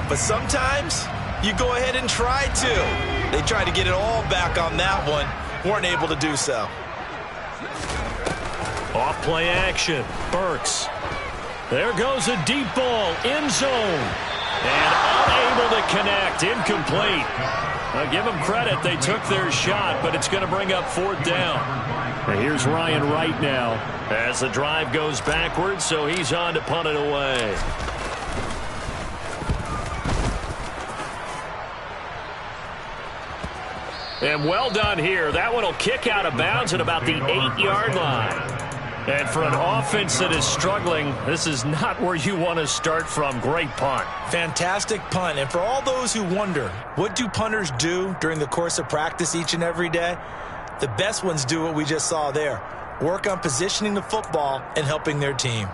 But sometimes you go ahead and try to. They tried to get it all back on that one. Weren't able to do so. Off play action. Burks. There goes a deep ball. End zone. And unable to connect. Incomplete. Now give them credit. They took their shot, but it's going to bring up fourth down. And here's Ryan Wright now as the drive goes backwards, so he's on to punt it away. And well done here. That one will kick out of bounds at about the 8-yard line. And for an offense that is struggling, this is not where you want to start from. Great punt. Fantastic punt. And for all those who wonder, what do punters do during the course of practice each and every day? The best ones do what we just saw there. Work on positioning the football and helping their team.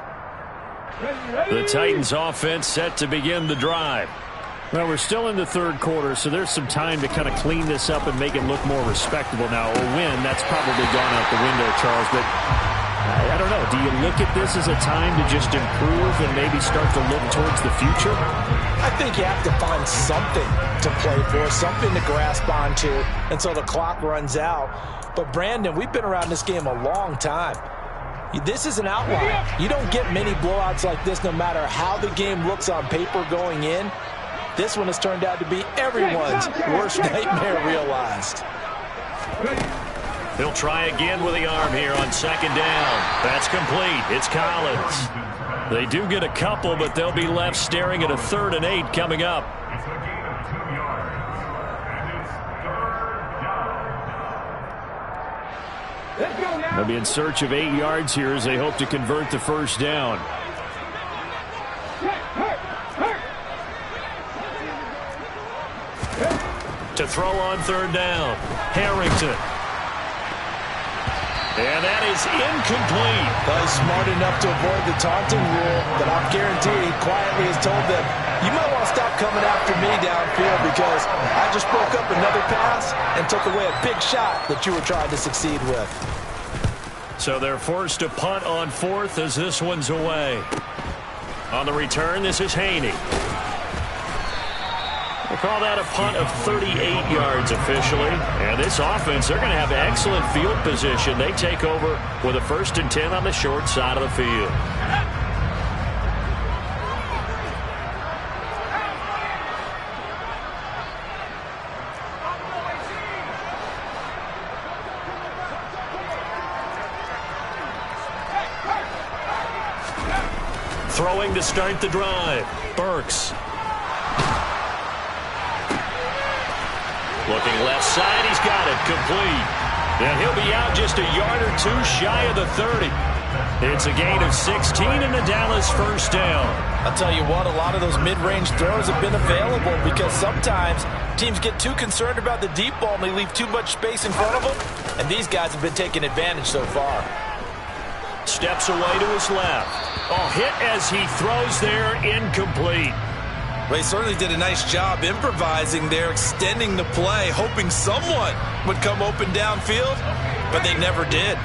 The Titans offense set to begin the drive. Well, we're still in the third quarter, so there's some time to kind of clean this up and make it look more respectable. Now, a win, that's probably gone out the window, Charles, but I don't know. Do you look at this as a time to just improve and maybe start to look towards the future? I think you have to find something to play for, something to grasp onto until the clock runs out. But, Brandon, we've been around this game a long time. This is an outlier. You don't get many blowouts like this no matter how the game looks on paper going in. This one has turned out to be everyone's worst nightmare realized. He'll try again with the arm here on second down. That's complete. It's Collins. They do get a couple, but they'll be left staring at a 3rd and 8 coming up. They'll be in search of 8 yards here as they hope to convert the first down. To throw on 3rd down, Harrington. And that is incomplete. Well, he's smart enough to avoid the taunting rule, but I'm guaranteed he quietly has told them, you might want to stop coming after me downfield because I just broke up another pass and took away a big shot that you were trying to succeed with. So they're forced to punt on 4th as this one's away. On the return, this is Haney. We'll call that a punt of 38 yards officially. And this offense, they're going to have excellent field position. They take over with a 1st and 10 on the short side of the field. Throwing to start the drive, Burks. Looking left side, he's got it, complete. And he'll be out just a yard or 2 shy of the 30. It's a gain of 16 and the Dallas first down. I'll tell you what, a lot of those mid-range throws have been available because sometimes teams get too concerned about the deep ball and they leave too much space in front of them. And these guys have been taking advantage so far. Steps away to his left. Oh, hit as he throws there, incomplete. Well, he certainly did a nice job improvising there, extending the play, hoping someone would come open downfield, but they never did.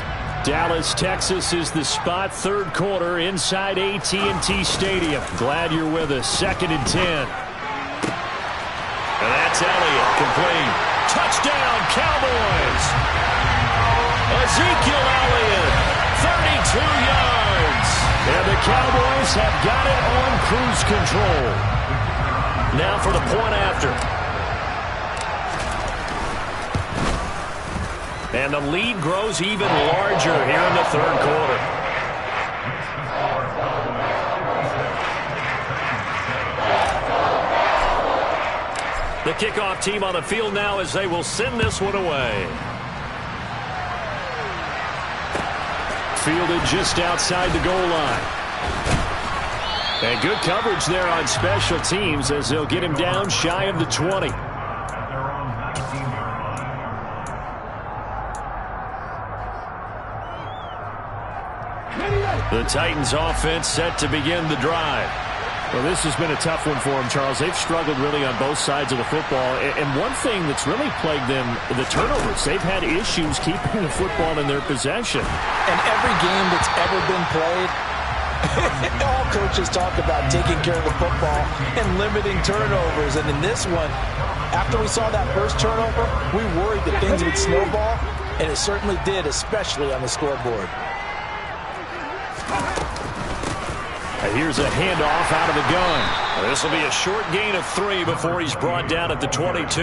Dallas, Texas is the spot, 3rd quarter inside AT&T Stadium. Glad you're with us. 2nd and 10. And that's Elliott, complete. Touchdown, Cowboys. Ezekiel Elliott, 32 yards. And the Cowboys have got it on cruise control. Now for the point after. And the lead grows even larger here in the 3rd quarter. The kickoff team on the field now as they will send this one away. Fielded just outside the goal line. And good coverage there on special teams as they'll get him down shy of the 20. The Titans offense set to begin the drive. Well, this has been a tough one for them, Charles. They've struggled really on both sides of the football. And one thing that's really plagued them, the turnovers. They've had issues keeping the football in their possession. And every game that's ever been played, all coaches talk about taking care of the football and limiting turnovers. And in this one, after we saw that first turnover, we worried that things would snowball, and it certainly did, especially on the scoreboard. And here's a handoff out of the gun. This will be a short gain of 3 before he's brought down at the 22.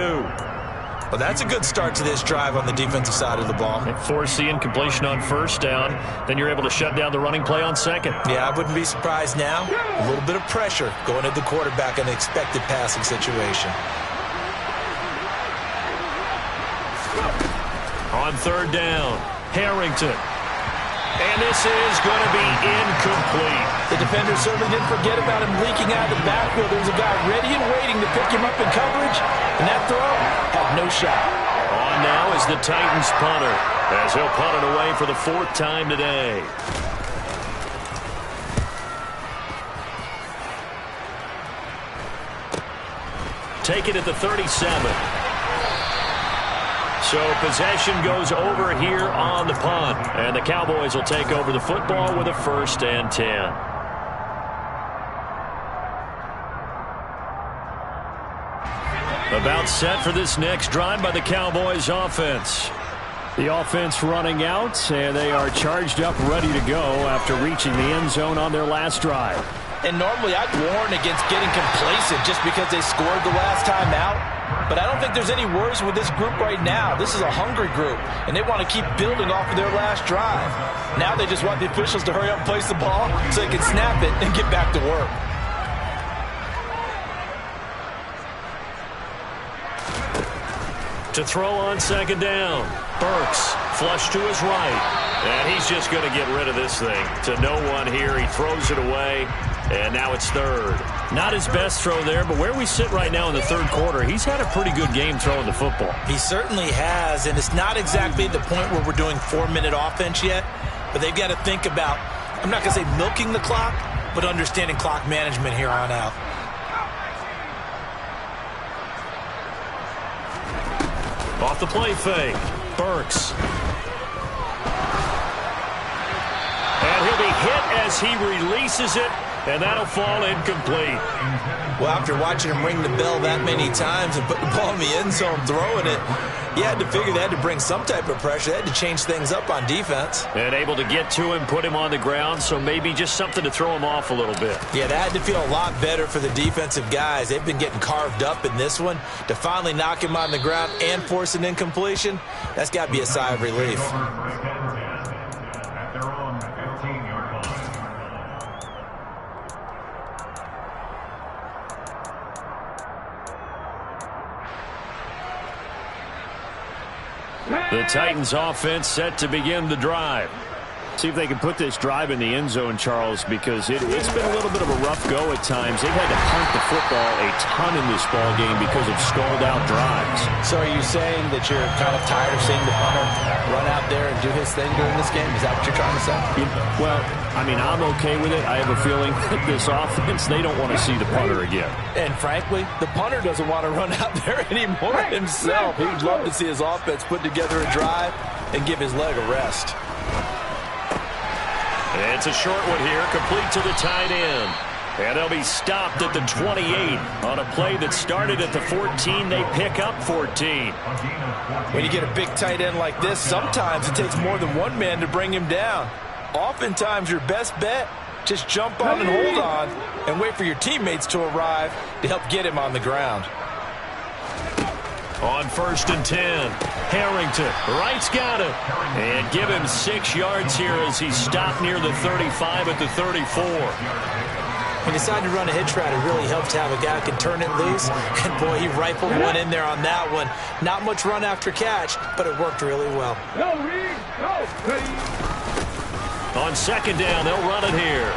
Well, that's a good start to this drive on the defensive side of the ball. They force the incompletion on 1st down. Then you're able to shut down the running play on 2nd. Yeah, I wouldn't be surprised now. A little bit of pressure going at the quarterback in an expected passing situation. On 3rd down, Harrington. And this is going to be incomplete. The defender certainly didn't forget about him leaking out of the backfield. There was a guy ready and waiting to pick him up in coverage, and that throw had no shot. On now is the Titans punter, as he'll punt it away for the 4th time today. Take it at the 37. So possession goes over here on the punt. And the Cowboys will take over the football with a 1st and 10. About set for this next drive by the Cowboys offense. The offense running out, and they are charged up, ready to go after reaching the end zone on their last drive. And normally I'd warn against getting complacent just because they scored the last time out. But I don't think there's any worries with this group right now. This is a hungry group, and they want to keep building off of their last drive. Now they just want the officials to hurry up and place the ball so they can snap it and get back to work. To throw on second down, Burks flush to his right. And he's just going to get rid of this thing. To no one here, he throws it away, and now it's third. Not his best throw there, but where we sit right now in the third quarter, he's had a pretty good game throwing the football. He certainly has, and it's not exactly the point where we're doing 4-minute offense yet, but they've got to think about, I'm not going to say milking the clock, but understanding clock management here on out. Off the play fake, Burks. And he'll be hit as he releases it, and that'll fall incomplete. Well, after watching him ring the bell that many times and put the ball in the end zone throwing it, you had to figure they had to bring some type of pressure. They had to change things up on defense. And able to get to him, put him on the ground, so maybe just something to throw him off a little bit. Yeah, that had to feel a lot better for the defensive guys. They've been getting carved up in this one. To finally knock him on the ground and force an incompletion, that's got to be a sigh of relief. The Titans offense set to begin the drive. See if they can put this drive in the end zone, Charles, because it's been a little bit of a rough go at times. They've had to punt the football a ton in this ball game because of stalled-out drives. So are you saying that you're kind of tired of seeing the punter run out there and do his thing during this game? Is that what you're trying to say? Well, I mean, I'm okay with it. I have a feeling that this offense, they don't want to see the punter again. And frankly, the punter doesn't want to run out there anymore himself. He'd love to see his offense put together a drive and give his leg a rest. It's a short one here, complete to the tight end. And they'll be stopped at the 28 on a play that started at the 14. They pick up 14. When you get a big tight end like this, sometimes it takes more than one man to bring him down. Oftentimes, your best bet, just jump on and hold on and wait for your teammates to arrive to help get him on the ground. On 1st and 10, Harrington, right's got it. And give him 6 yards here as he's stopped near the 35 at the 34. When you decide to run a hitch route, it really helps to have a guy who can turn it loose. And, boy, he rifled one in there on that one. Not much run after catch, but it worked really well. On 2nd down, they'll run it here.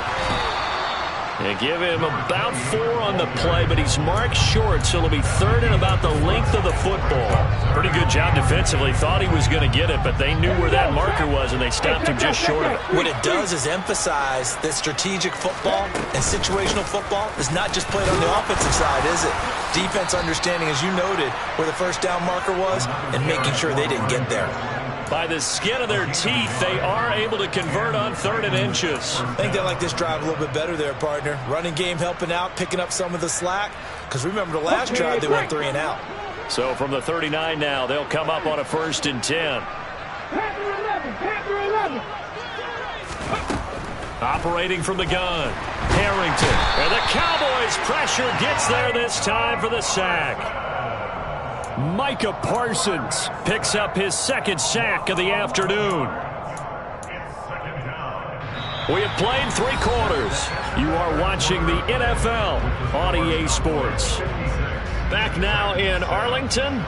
And give him about 4 on the play, but he's marked short, so it'll be 3rd and about the length of the football. Pretty good job defensively. Thought he was going to get it, but they knew where that marker was, and they stopped him just short of it. What it does is emphasize that strategic football and situational football is not just played on the offensive side, is it? Defense understanding, as you noted, where the first down marker was and making sure they didn't get there. By the skin of their teeth, they are able to convert on 3rd and inches. I think they like this drive a little bit better there, partner. Running game helping out, picking up some of the slack. Because remember the last drive, they went 3 and out. So from the 39 now, they'll come up on a 1st and 10. Operating from the gun, Harrington. And the Cowboys' pressure gets there this time for the sack. Micah Parsons picks up his 2nd sack of the afternoon. We have played 3 quarters. You are watching the NFL on EA Sports. Back now in Arlington.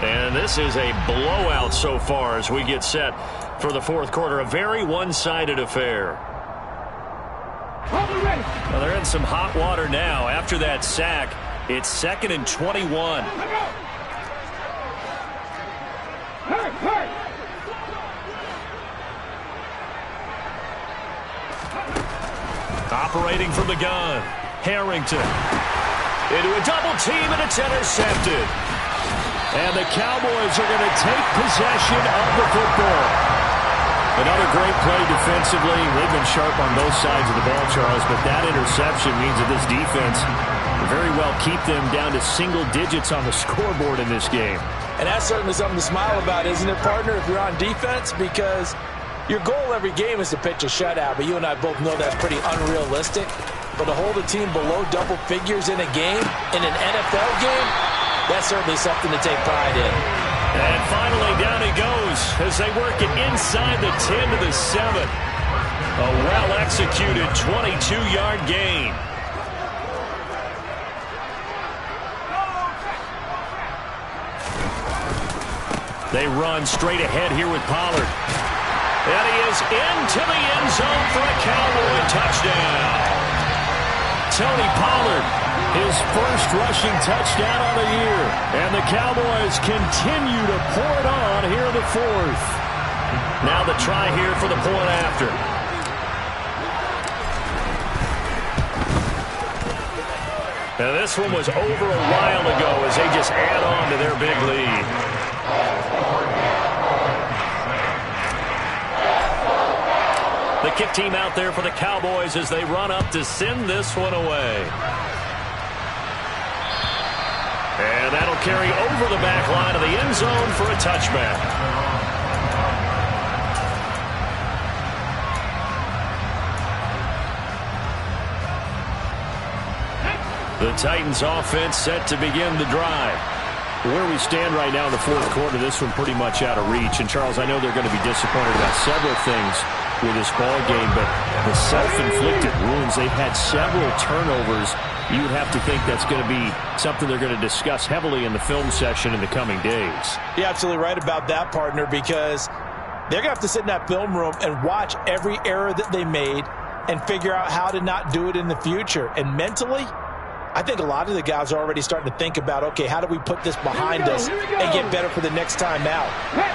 And this is a blowout so far as we get set for the 4th quarter. A very one-sided affair. Well, they're in some hot water now. After that sack, it's 2nd and 21. Operating from the gun, Harrington. Into a double team, and it's intercepted. And the Cowboys are going to take possession of the football. Another great play defensively. They've been sharp on both sides of the ball, Charles, but that interception means that this defense will very well keep them down to single digits on the scoreboard in this game. And that's certainly something to smile about, isn't it, partner, if you're on defense? Because your goal every game is to pitch a shutout, but you and I both know that's pretty unrealistic. But to hold a team below double figures in a game, in an NFL game, That's certainly something to take pride in. And finally, down he goes as they work it inside the 10 to the 7. A well-executed 22-yard gain. They run straight ahead here with Pollard. And he is into the end zone for a Cowboy touchdown. Tony Pollard, his first rushing touchdown on the year. And the Cowboys continue to pour it on here in the fourth. Now the try here for the point after. And this one was over a while ago as they just add on to their big lead. The kick team out there for the Cowboys as they run up to send this one away. And that'll carry over the back line of the end zone for a touchback. The Titans offense set to begin the drive. Where we stand right now in the fourth quarter, this one pretty much out of reach. And, Charles, I know they're going to be disappointed about several things with this ball game, but the self-inflicted wounds, they've had several turnovers. You would have to think that's going to be something they're going to discuss heavily in the film session in the coming days. You're absolutely right about that, partner, because they're going to have to sit in that film room and watch every error that they made and figure out how to not do it in the future. And mentally, I think a lot of the guys are already starting to think about, okay, how do we put this behind us and get better for the next time out?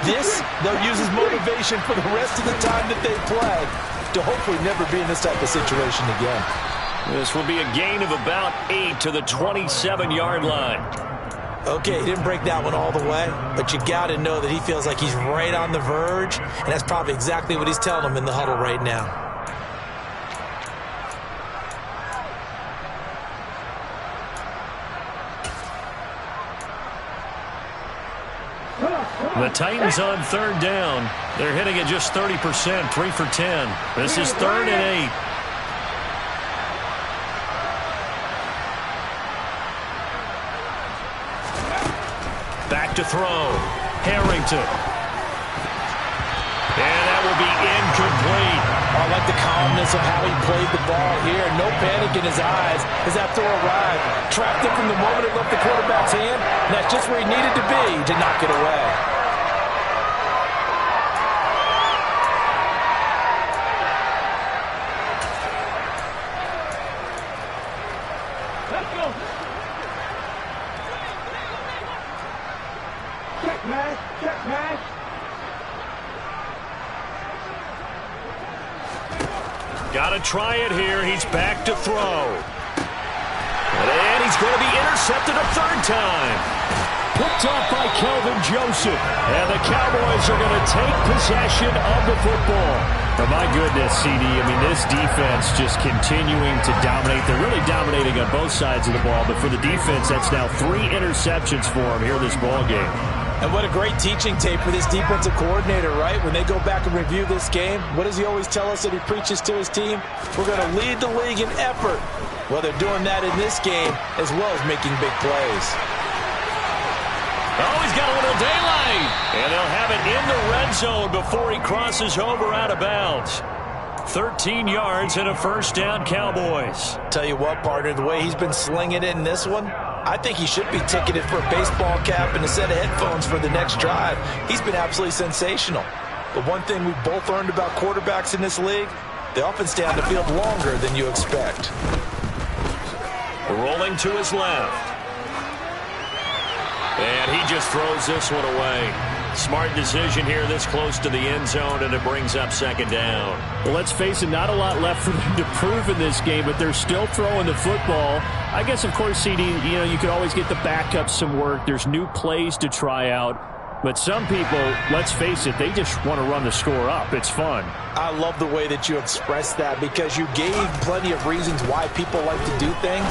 This, they'll use as motivation for the rest of the time that they play to hopefully never be in this type of situation again. This will be a gain of about 8 to the 27-yard line. Okay, he didn't break that one all the way, but you got to know that he feels like he's right on the verge, and that's probably exactly what he's telling them in the huddle right now. The Titans on third down. They're hitting at just 30%, 3 for 10. This is 3rd and 8. Back to throw. Harrington. And that will be incomplete. I like the calmness of how he played the ball here. No panic in his eyes as that throw arrived. Trapped it from the moment it left the quarterback's hand. And that's just where he needed to be to knock it away. Let's go. Check pass. Check pass. Got to try it here. He's back to throw. And he's going to be intercepted a third time. Picked off by Kelvin Joseph. And the Cowboys are going to take possession of the football. But my goodness, CD, I mean, this defense just continuing to dominate. They're really dominating on both sides of the ball. But for the defense, that's now 3 interceptions for them here in this ball game. And what a great teaching tape for this defensive coordinator, right? When they go back and review this game, what does he always tell us that he preaches to his team? We're going to lead the league in effort. Well, they're doing that in this game as well as making big plays. Oh, he's got a little daylight. And they'll have it in the red zone before he crosses over out of bounds. 13 yards and a first down, Cowboys. Tell you what, partner, the way he's been slinging it in this one, I think he should be ticketed for a baseball cap and a set of headphones for the next drive. He's been absolutely sensational. But one thing we've both learned about quarterbacks in this league, they often stay on the field longer than you expect. Rolling to his left. And he just throws this one away. Smart decision here this close to the end zone, and it brings up second down. Well, let's face it, not a lot left for them to prove in this game, but they're still throwing the football. I guess, of course, CD, you could always get the backups some work. There's new plays to try out. But some people, let's face it, they just want to run the score up. It's fun. I love the way that you expressed that because you gave plenty of reasons why people like to do things.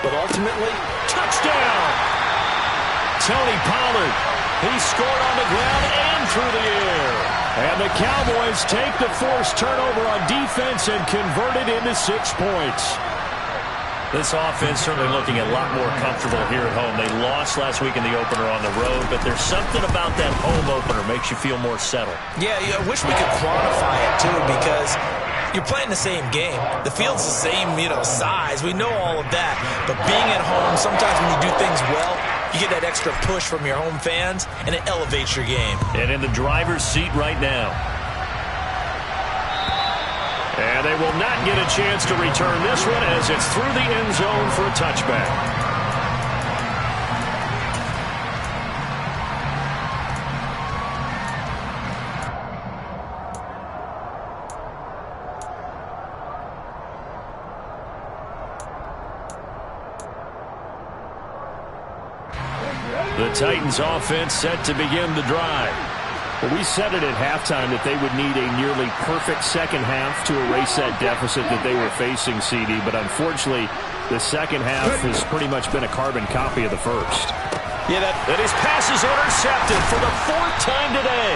But ultimately, touchdown! Tony Pollard. He scored on the ground and through the air. And the Cowboys take the forced turnover on defense and convert it into 6 points. This offense certainly looking a lot more comfortable here at home. They lost last week in the opener on the road, but there's something about that home opener makes you feel more settled. Yeah, I wish we could quantify it, too, because you're playing the same game. The field's the same, size. We know all of that. But being at home, sometimes when you do things well, you get that extra push from your home fans, and it elevates your game. And in the driver's seat right now. And they will not get a chance to return this one as it's through the end zone for a touchback. The Titans offense set to begin the drive. Well, we said it at halftime that they would need a nearly perfect second half to erase that deficit that they were facing, CD. But unfortunately, the second half has pretty much been a carbon copy of the first. Yeah, that his pass is intercepted for the 4th time today.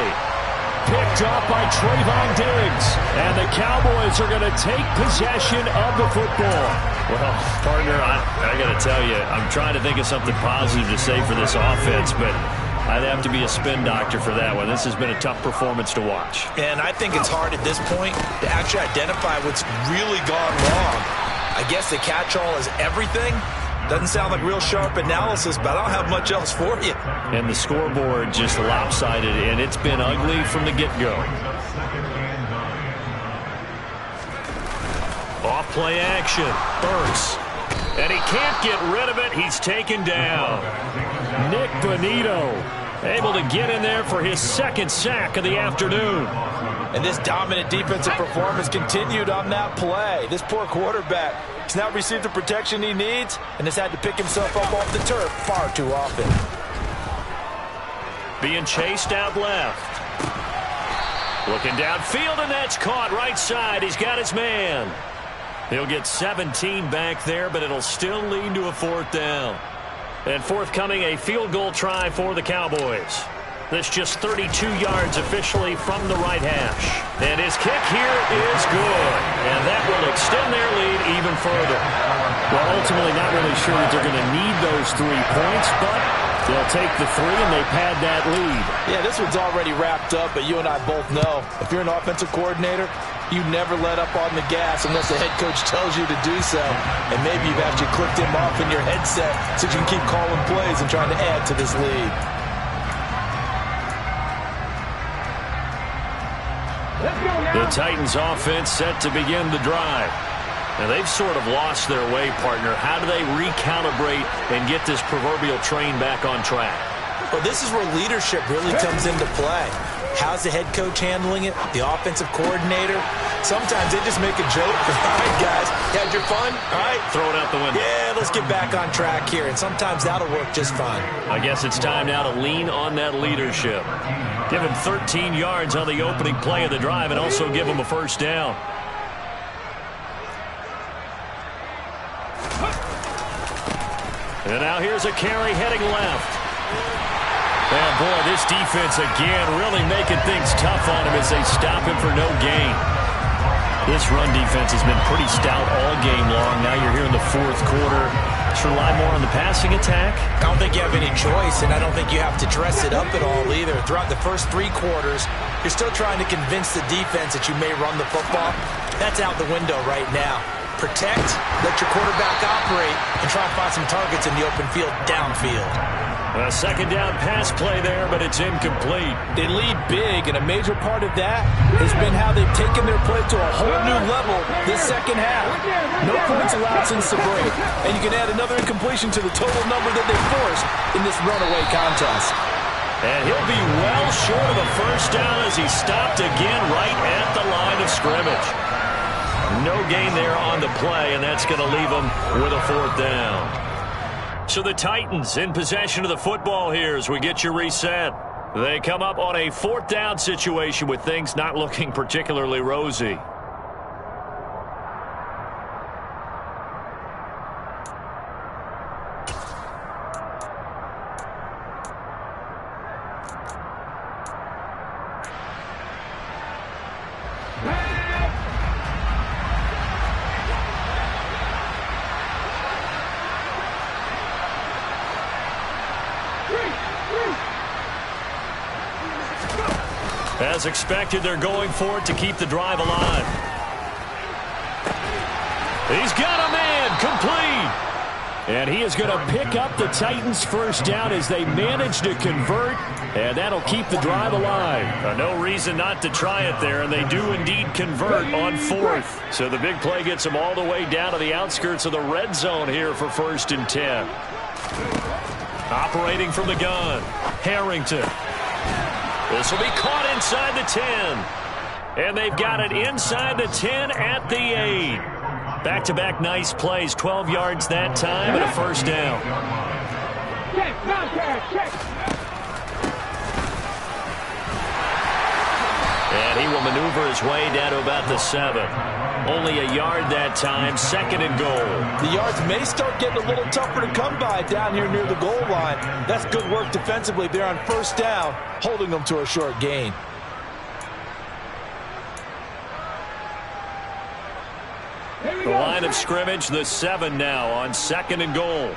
Picked off by Trayvon Diggs. And the Cowboys are going to take possession of the football. Well, partner, I got to tell you, I'm trying to think of something positive to say for this offense, but I'd have to be a spin doctor for that one. This has been a tough performance to watch. And I think it's hard at this point to actually identify what's really gone wrong. I guess the catch-all is everything. Doesn't sound like real sharp analysis, but I don't have much else for you. And the scoreboard just lopsided, and it's been ugly from the get-go. Off-play action. Burks. And he can't get rid of it. He's taken down. Nick Bonito able to get in there for his 2nd sack of the afternoon. And this dominant defensive performance continued on that play. This poor quarterback has now received the protection he needs and has had to pick himself up off the turf far too often. Being chased out left. Looking downfield, and that's caught right side. He's got his man. He'll get 17 back there, but it'll still lead to a 4th down. And forthcoming, a field goal try for the Cowboys. This just 32 yards officially from the right hash. And his kick here is good. And that will extend their lead even further. Well, ultimately not really sure that they're going to need those 3 points, but they'll take the 3 and they pad that lead. Yeah, this one's already wrapped up, but you and I both know if you're an offensive coordinator, you never let up on the gas unless the head coach tells you to do so. And maybe you've actually clicked him off in your headset so you can keep calling plays and trying to add to this lead. The Titans offense set to begin the drive. Now they've sort of lost their way, partner. How do they recalibrate and get this proverbial train back on track? Well, this is where leadership really comes into play. How's the head coach handling it? The offensive coordinator? Sometimes they just make a joke. All right, guys, you had your fun? All right. Throw it out the window. Yeah, let's get back on track here. And sometimes that'll work just fine. I guess it's time now to lean on that leadership. Give him 13 yards on the opening play of the drive and also give him a 1st down. And now here's a carry heading left. And boy, this defense again really making things tough on him as they stop him for no gain. This run defense has been pretty stout all game long. Now you're here in the 4th quarter. Just rely more on the passing attack. I don't think you have any choice, and I don't think you have to dress it up at all either. Throughout the first 3 quarters, you're still trying to convince the defense that you may run the football. That's out the window right now. Protect, let your quarterback operate, and try and find some targets in the open field downfield. A 2nd down pass play there, but it's incomplete. They lead big, and a major part of that has been how they've taken their play to a whole new level this second half. No points allowed since the break, and you can add another incompletion to the total number that they forced in this runaway contest. And he'll be well short of a 1st down as he stopped again right at the line of scrimmage. No gain there on the play, and that's going to leave him with a 4th down. So the Titans in possession of the football here as we get you reset. They come up on a 4th down situation with things not looking particularly rosy. As expected, they're going for it to keep the drive alive. He's got a man, complete. And he is going to pick up the Titans' first down as they manage to convert, and that'll keep the drive alive. No reason not to try it there, and they do indeed convert on 4th. So the big play gets them all the way down to the outskirts of the red zone here for 1st and 10. Operating from the gun, Harrington. This will be caught inside the 10. And they've got it inside the 10 at the 8. Back-to-back nice plays, 12 yards that time and a first down. And he will maneuver his way down to about the 7. Only a yard that time, 2nd and goal. The yards may start getting a little tougher to come by down here near the goal line. That's good work defensively there on 1st down, holding them to a short gain. The line of scrimmage, the 7 now on 2nd and goal.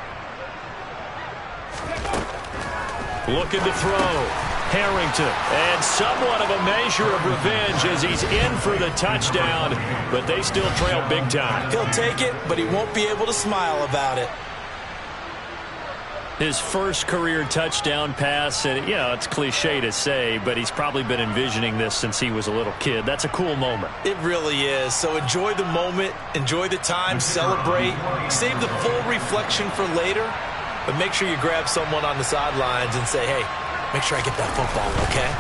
Looking to throw. Harrington. And somewhat of a measure of revenge as he's in for the touchdown, but they still trail big time. He'll take it, but he won't be able to smile about it. His first career touchdown pass, and, it's cliche to say, but he's probably been envisioning this since he was a little kid. That's a cool moment. It really is. So enjoy the moment, enjoy the time, celebrate, save the full reflection for later, but make sure you grab someone on the sidelines and say, hey, make sure I get that football, okay?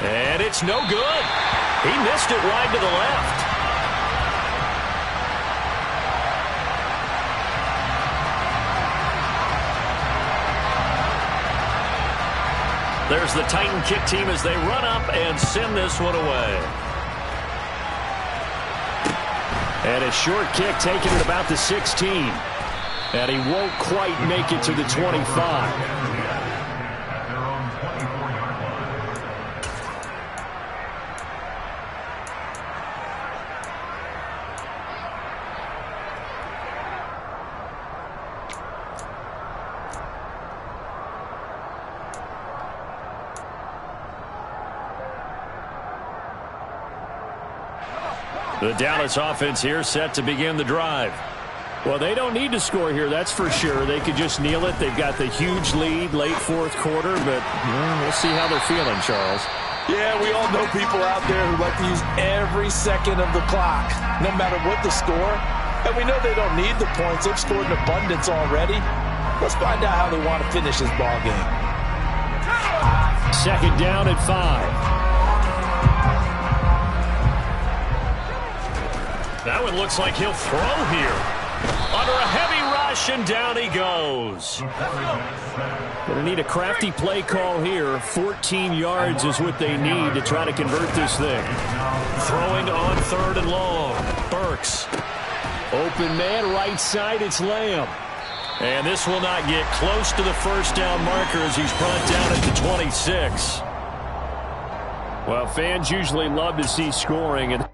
And it's no good. He missed it wide to the left. There's the Titan kick team as they run up and send this one away. And a short kick taken at about the 16. And he won't quite make it to the 25. The Dallas offense here set to begin the drive. Well, they don't need to score here, that's for sure. They could just kneel it. They've got the huge lead late 4th quarter, but we'll see how they're feeling, Charles. Yeah, we all know people out there who like to use every second of the clock, no matter what the score. And we know they don't need the points. They've scored in abundance already. Let's find out how they want to finish this ball game. 2nd down at 5. That one looks like he'll throw here. Under a heavy rush, and down he goes. Going to need a crafty play call here. 14 yards is what they need to try to convert this thing. Throwing on 3rd and long. Burks. Open man, right side, it's Lamb. And this will not get close to the first down marker as he's brought down at the 26. Well, fans usually love to see scoring, and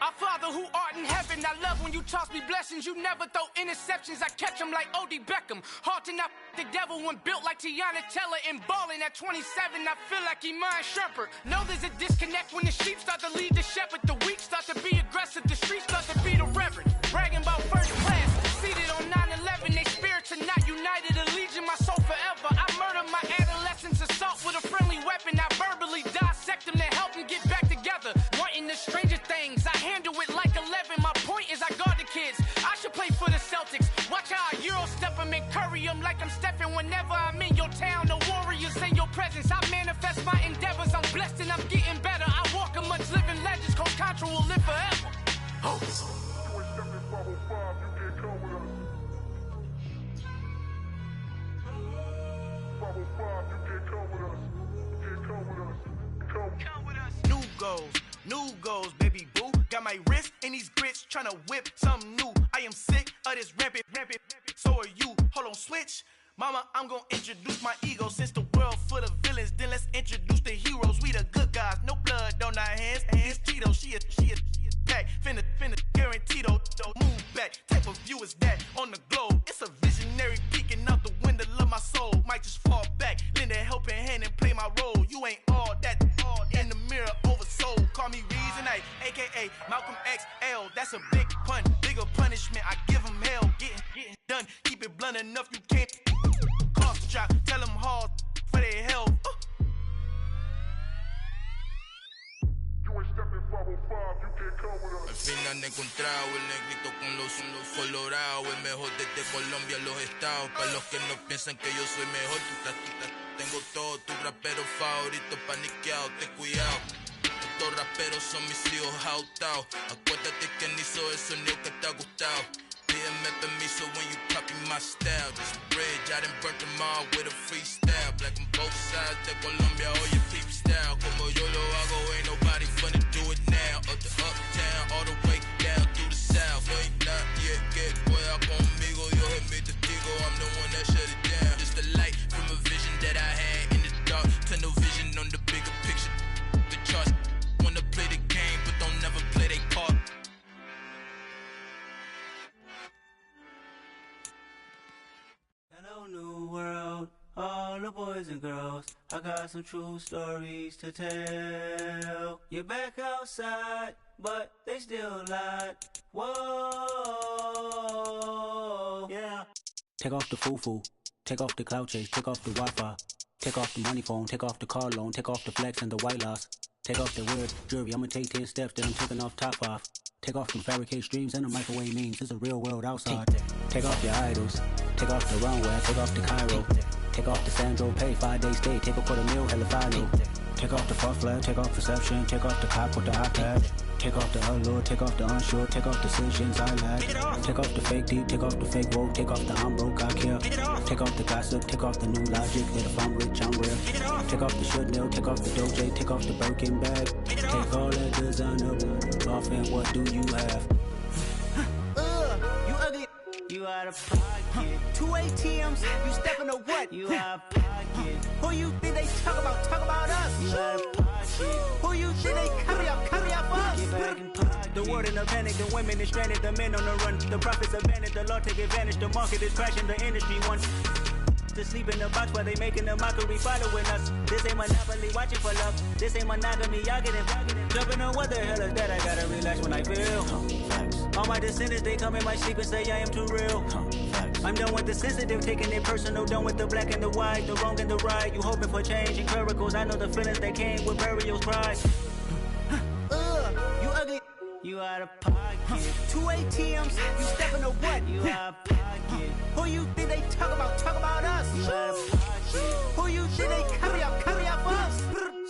Our Father who art in heaven, I love when you toss me blessings. You never throw interceptions, I catch them like O.D. Beckham. Hard to not the devil when built like Tiana Teller and balling at 27. I feel like Iman Shumpert. Know there's a disconnect when the sheep start to lead the shepherd. The weak start to be aggressive, the streets start to be the reverend. Bragging about first class, seated on 9/11. They spirits are not united, a legion, my soul forever. I murder my adolescence, assault with a friendly weapon. I verbally dissect them to help them get back together. Wanting the stranger things, I handle it like 11. My point is I guard the kids. I should play for the Celtics. Watch how I Euro step them and curry them like I'm stepping. Whenever I'm in your town, the Warriors in your presence. I manifest my endeavors. I'm blessed and I'm getting better. I walk amongst living legends. Coach Contra will live forever. Oh. New goals, baby boo. Got my wrist in these grits, tryna whip something new. I am sick of this rampant. So are you. Hold on, switch. Mama, I'm gonna introduce my ego. Since the world full of villains, then let's introduce the heroes. We the good guys, no blood on our hands. It's Tito, she is pack. Finna knife, a.k.a. Malcolm XL. That's a big pun, bigger punishment. I give him hell, getting done. Keep it blunt enough, you can't cough drop. Tell them hard for their health. Al fin han encontrado el negrito con los colorados, el mejor desde Colombia a los estados. Para los que no piensan que yo soy mejor, tengo todo tu rapero favorito paniqueado, ten cuidado. Estos raperos son mis hijos jautados. Acuérdate quién hizo el sonido que te ha gustado. Pídeme permiso when you copy my style. This bridge, I done burnt them all with a freestyle. Black on both sides de Colombia, oye peep style. Como yo lo hago, ain't nobody finna do it now. Up to uptown, all the way down through the south. No hay nadie que pueda conmigo, Dios es mi testigo. I'm the one that shut it down. Just the light from a vision that I had in the dark. Tunnel vision on the bigger picture. The charts wanna play the game, but don't never play their part. Hello, new world, all the boys and girls. I got some true stories to tell. You're back outside, but they still lied. Whoa, yeah. Take off the foo-foo, take off the cloud chase, take off the Wi-Fi, take off the money phone, take off the car loan, take off the flex and the white loss, take off the weird jewelry. I'ma take 10 steps, then I'm taking off top off. Take off them fabricate streams and the microwave memes. It's a real world outside. Take off your idols, take off the runway, take off the Cairo, take off the Sandro Pay, 5-day stay, take a $250,000, hella final. Take off the false flag, take off perception, take off the cop with the iPad. Take off the allure, take off the unsure, take off decisions I lack. Take off the fake deep, take off the fake woke, take off the I'm broke, I care. Take off the gossip, take off the new logic that if I'm rich, I'm real. Take off the should know, take off the Doja, take off the Birkin bag. Take all that designer off and what do you have? You ugly. You out of pocket. 2 ATMs, you stepping to what? You out of pocket. Who you think they talk about? Talk about us. You out of pocket. Who you think they carry up for us? Get back in pocket. The world in a panic, the women is stranded, the men on the run. The profits abandoned, the law take advantage. The market is crashing, the industry wants to sleep in the box while they making a mockery following us. This ain't monopoly, watching for love. This ain't monogamy, y'all getting jumping on what the hell is that? I gotta relax when I feel. All my descendants, they come in my sleep and say I am too real. I'm done with the sensitive, taking it personal. Done with the black and the white, the wrong and the right. You hoping for change and miracles. I know the feelings that came with burials, pride. You ugly. You out of pocket. 2 ATMs, you stepping to what? You out of pocket. Who you think they talk about? Talk about us. You out of pocket. Who you think they carry up for us?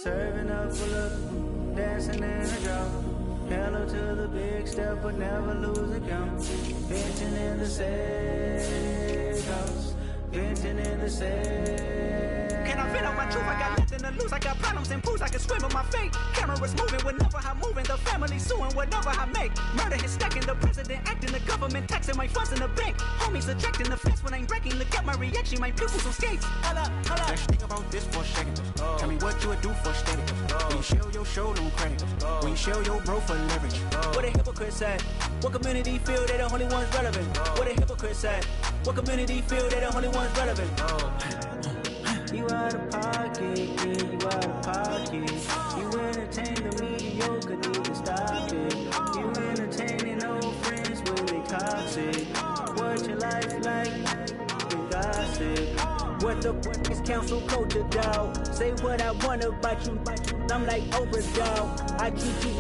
Serving up for love, dancing in a drought. Hello to the big step, but never lose a count. Venting in the safe house. Venting in the safe. Can I vent out my truth? I got nothing to lose. I got problems and booze. I can swim in my fate. Cameras moving whenever I'm moving. The family suing whatever I make. Murder is stacking. The president acting. The government taxing my funds in the bank. Homies ejecting the fence when I'm breaking. Look at my reaction. My pupils on skates. Hold up. Let's think about this for a second. Tell me what you would do for steady. When you show your show, don't credit. When you show your bro for leverage. What a hypocrite said. What community feel they the only ones relevant? What a hypocrite said. What community feel they the only ones relevant? You out of pocket, yeah, you out of pocket. You entertain the mediocre, need to stop it. You entertaining old friends when they toxic. What your life like? The gossip. What the fuck is council culture, dog? Say what I want about you. I'm like Oprah, dog. I keep you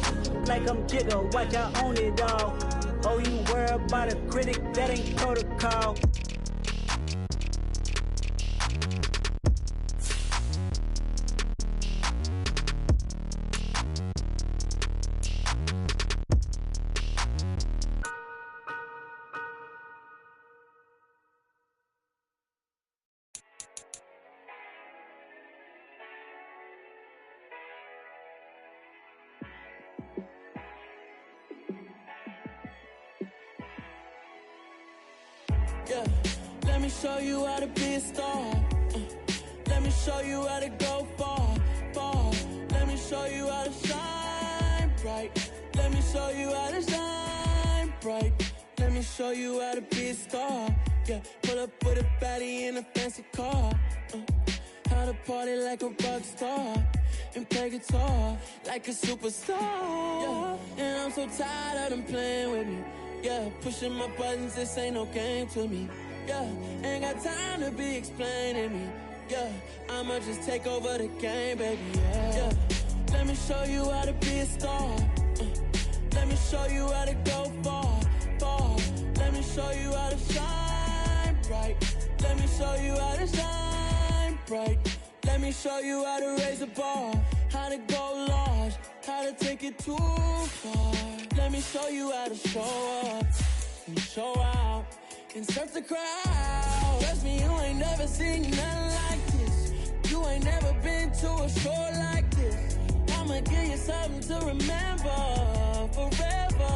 like I'm Jigga. Watch I own it all. Oh, you worry about a critic? That ain't protocol. Yeah, let me show you how to be a star. Let me show you how to go far, far. Let me show you how to shine bright. Let me show you how to shine bright. Let me show you how to be a star. Yeah, pull up with a baddie in a fancy car. How to party like a rock star and play guitar like a superstar. Yeah, I'm so tired of them playing with me. Yeah, pushing my buttons, this ain't no game to me. Yeah, ain't got time to be explaining me. Yeah, I'ma just take over the game, baby. Yeah, let me show you how to be a star. Let me show you how to go far, far. Let me show you how to shine bright. Let me show you how to shine bright. Let me show you how to raise the bar, how to go large, how to take it too far. Let me show you how to show up and show out and search the crowd. Trust me, you ain't never seen nothing like this. You ain't never been to a show like this. I'ma give you something to remember forever.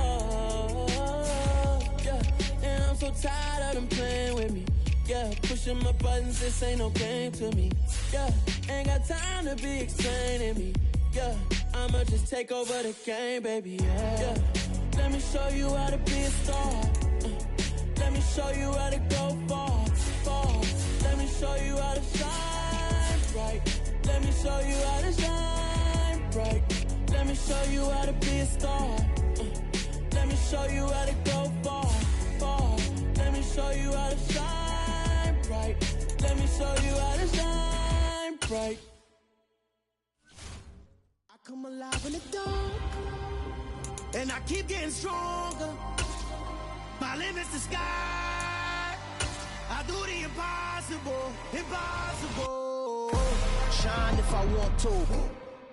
Yeah, and I'm so tired of them playing with me. Yeah, pushing my buttons, this ain't no game to me. Yeah, ain't got time to be explaining me. Yeah, I'ma just take over the game, baby. Yeah, let me show you how to be a star. Let me show you how to go far, far. Let me show you how to shine bright. Let me show you how to shine bright. Let me show you how to be a star. Let me show you how to go far, far. Let me show you how to shine bright. Let me show you how to shine bright. I come alive in the dark, and I keep getting stronger. My limit's the sky. I do the impossible, impossible. Shine if I want to.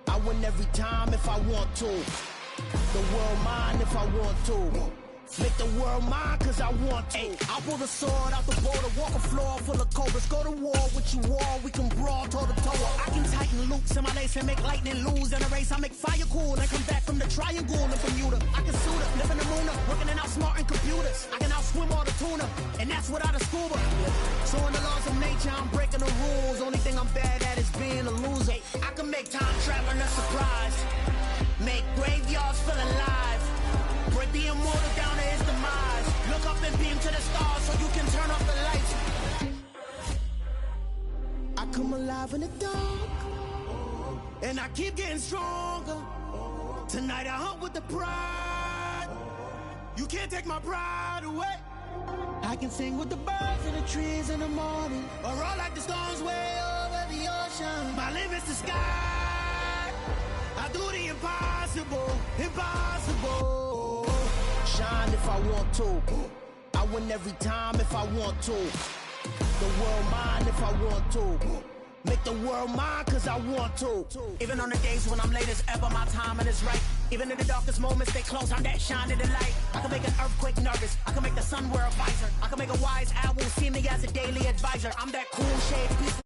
I win every time if I want to. The world mine if I want to. Make the world mine cause I want to. Ay, I'll pull the sword out the border, walk a floor full of cobras. Go to war with you all, we can brawl toe to toe. I can tighten loops in my lace and make lightning lose in a race. I make fire cool and come back from the triangle in Bermuda. I can suit up, live in the moon up, working and outsmarting computers. I can outswim all the tuna, and that's without a scuba. So in the laws of nature, I'm breaking the rules. Only thing I'm bad at is being a loser. I can make time traveling a surprise, make graveyards feel alive. Break the immortal down to his demise. Look up and beam to the stars so you can turn off the lights. I come alive in the dark, and I keep getting stronger. Tonight I hunt with the pride. You can't take my pride away. I can sing with the birds and the trees in the morning, or roll like the storms way over the ocean. My limit's the sky. I do the impossible, impossible. Shine if I want to. I win every time if I want to. The world mine if I want to. Make the world mine cause I want to. Even on the days when I'm late as ever, my timing is right. Even in the darkest moments, stay close, I'm that shining the light. I can make an earthquake nervous, I can make the sun wear a visor. I can make a wise owl see me as a daily advisor. I'm that cool shade, peaceful